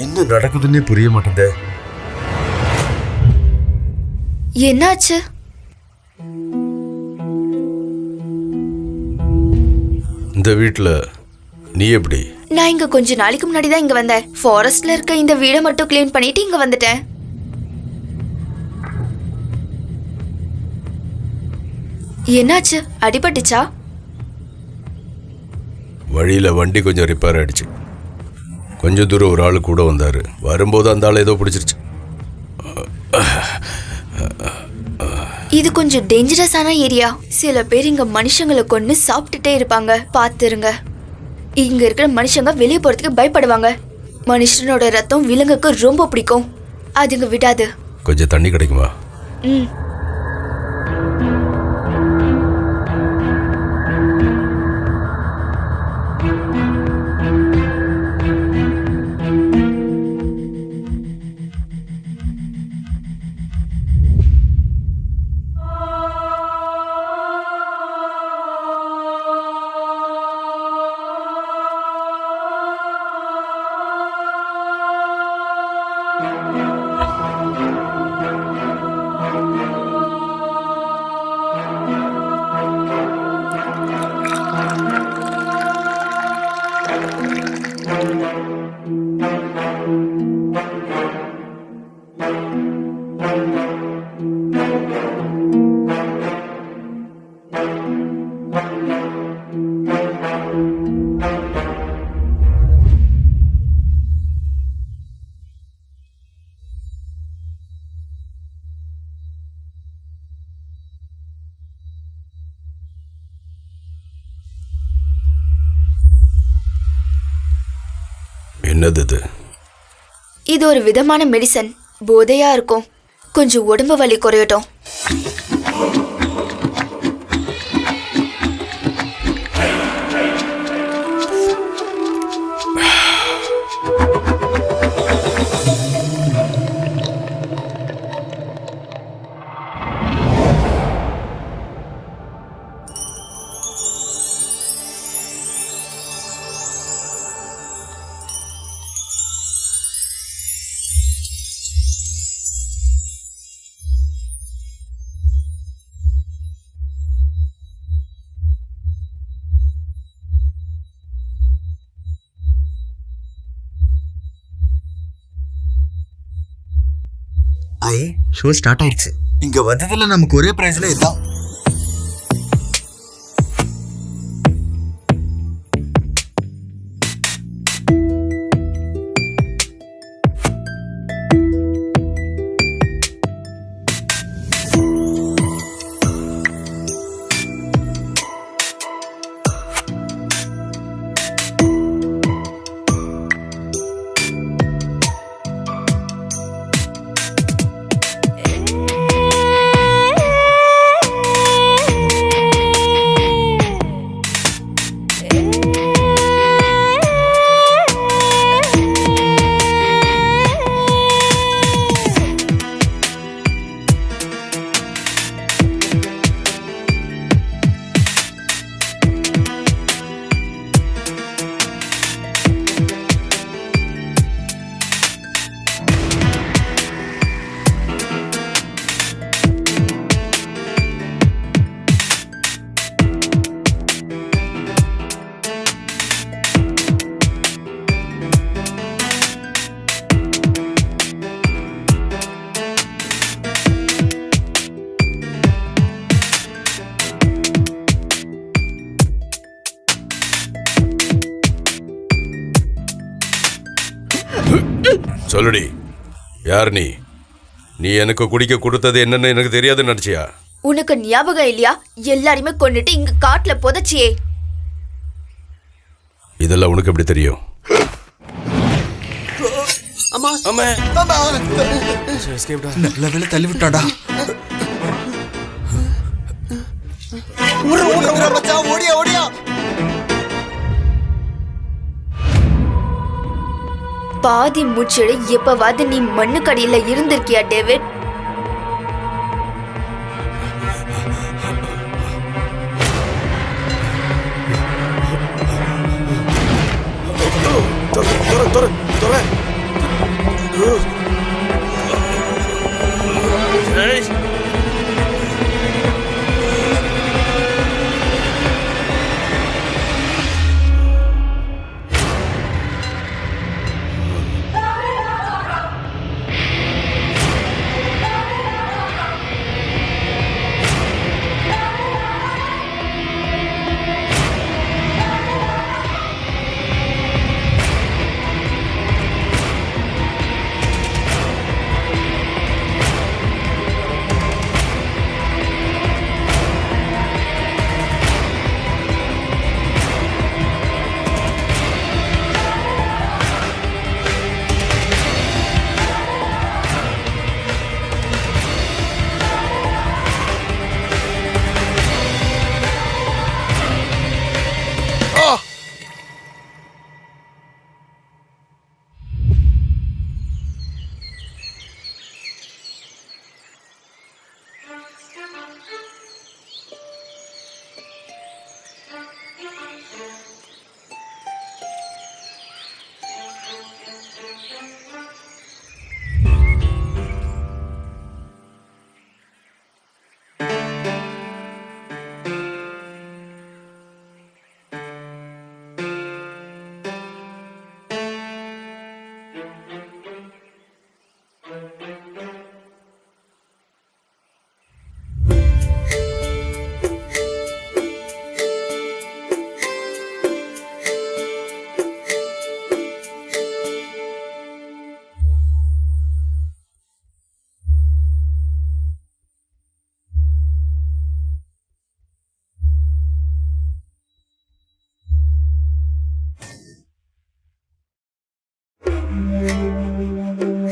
என்ன நடக்குதுன்னே புரிய மாட்டேங்குது. என்னாச்சு? இந்த வீட்டில் நீ எப்படி? நான் இங்க கொஞ்ச நாளைக்கு முன்னாடி தான் இங்க வந்தேன். ஃபாரஸ்ட்ல இருக்க இந்த வீடை மட்டும் க்ளீன் பண்ணிட்டு இங்க வந்துட்டேன். என்னாச்சு? அடிபட்டுச்சா? வழியில் வண்டி கொஞ்சம் ரிப்பேர் ஆயிடுச்சு. கொஞ்சம் தூரம் ஒரு ஆள் கூட வந்தார். வரும்போது அந்த ஆள் ஏதோ பிடிச்சிருச்சு. இது கொஞ்சம் டேஞ்சரஸான ஏரியா. சில பேர் இங்க மனுஷங்களை கொண்டு சாப்பிட்டுட்டே இருப்பாங்க, பார்த்துருங்க. இங்க இருக்கிற மனுஷங்க வெளியே போறதுக்கு பயப்படுவாங்க. மனுஷனோட ரத்தம் விலங்குக்கு ரொம்ப பிடிக்கும், அதுங்க விடாது. கொஞ்சம் தண்ணி கிடைக்குமா? ம். என்னது இது? இது ஒரு விதமான மெடிசன். போதையா இருக்கும். கொஞ்சம் உடம்பு வலி குறையட்டும். ஷோ ஸ்டார்ட் ஆயிடுச்சு. இங்க வந்ததுல நமக்கு ஒரே பிரைஸ்ல இதான். சொல்லுடி, யார் நீ? நீ எனக்கு குடிக்க கொடுத்தது என்னன்னு எனக்கு தெரியாதுன்னு நினைச்சியா? உனக்கு ஞாபகம் இல்லையா? எல்லாரையுமே கொண்டுட்டு இங்க காட்டுல புதைச்சியே. இதெல்லாம் உனக்கு எப்படி தெரியும்? நல்ல வேலை தள்ளி விட்டாடா. ஓடியா ஓடியா. பாதி மூச்சோட எப்பவாவது நீ மண்ணுக்கடியில இருந்திருக்கியா டேவிட்?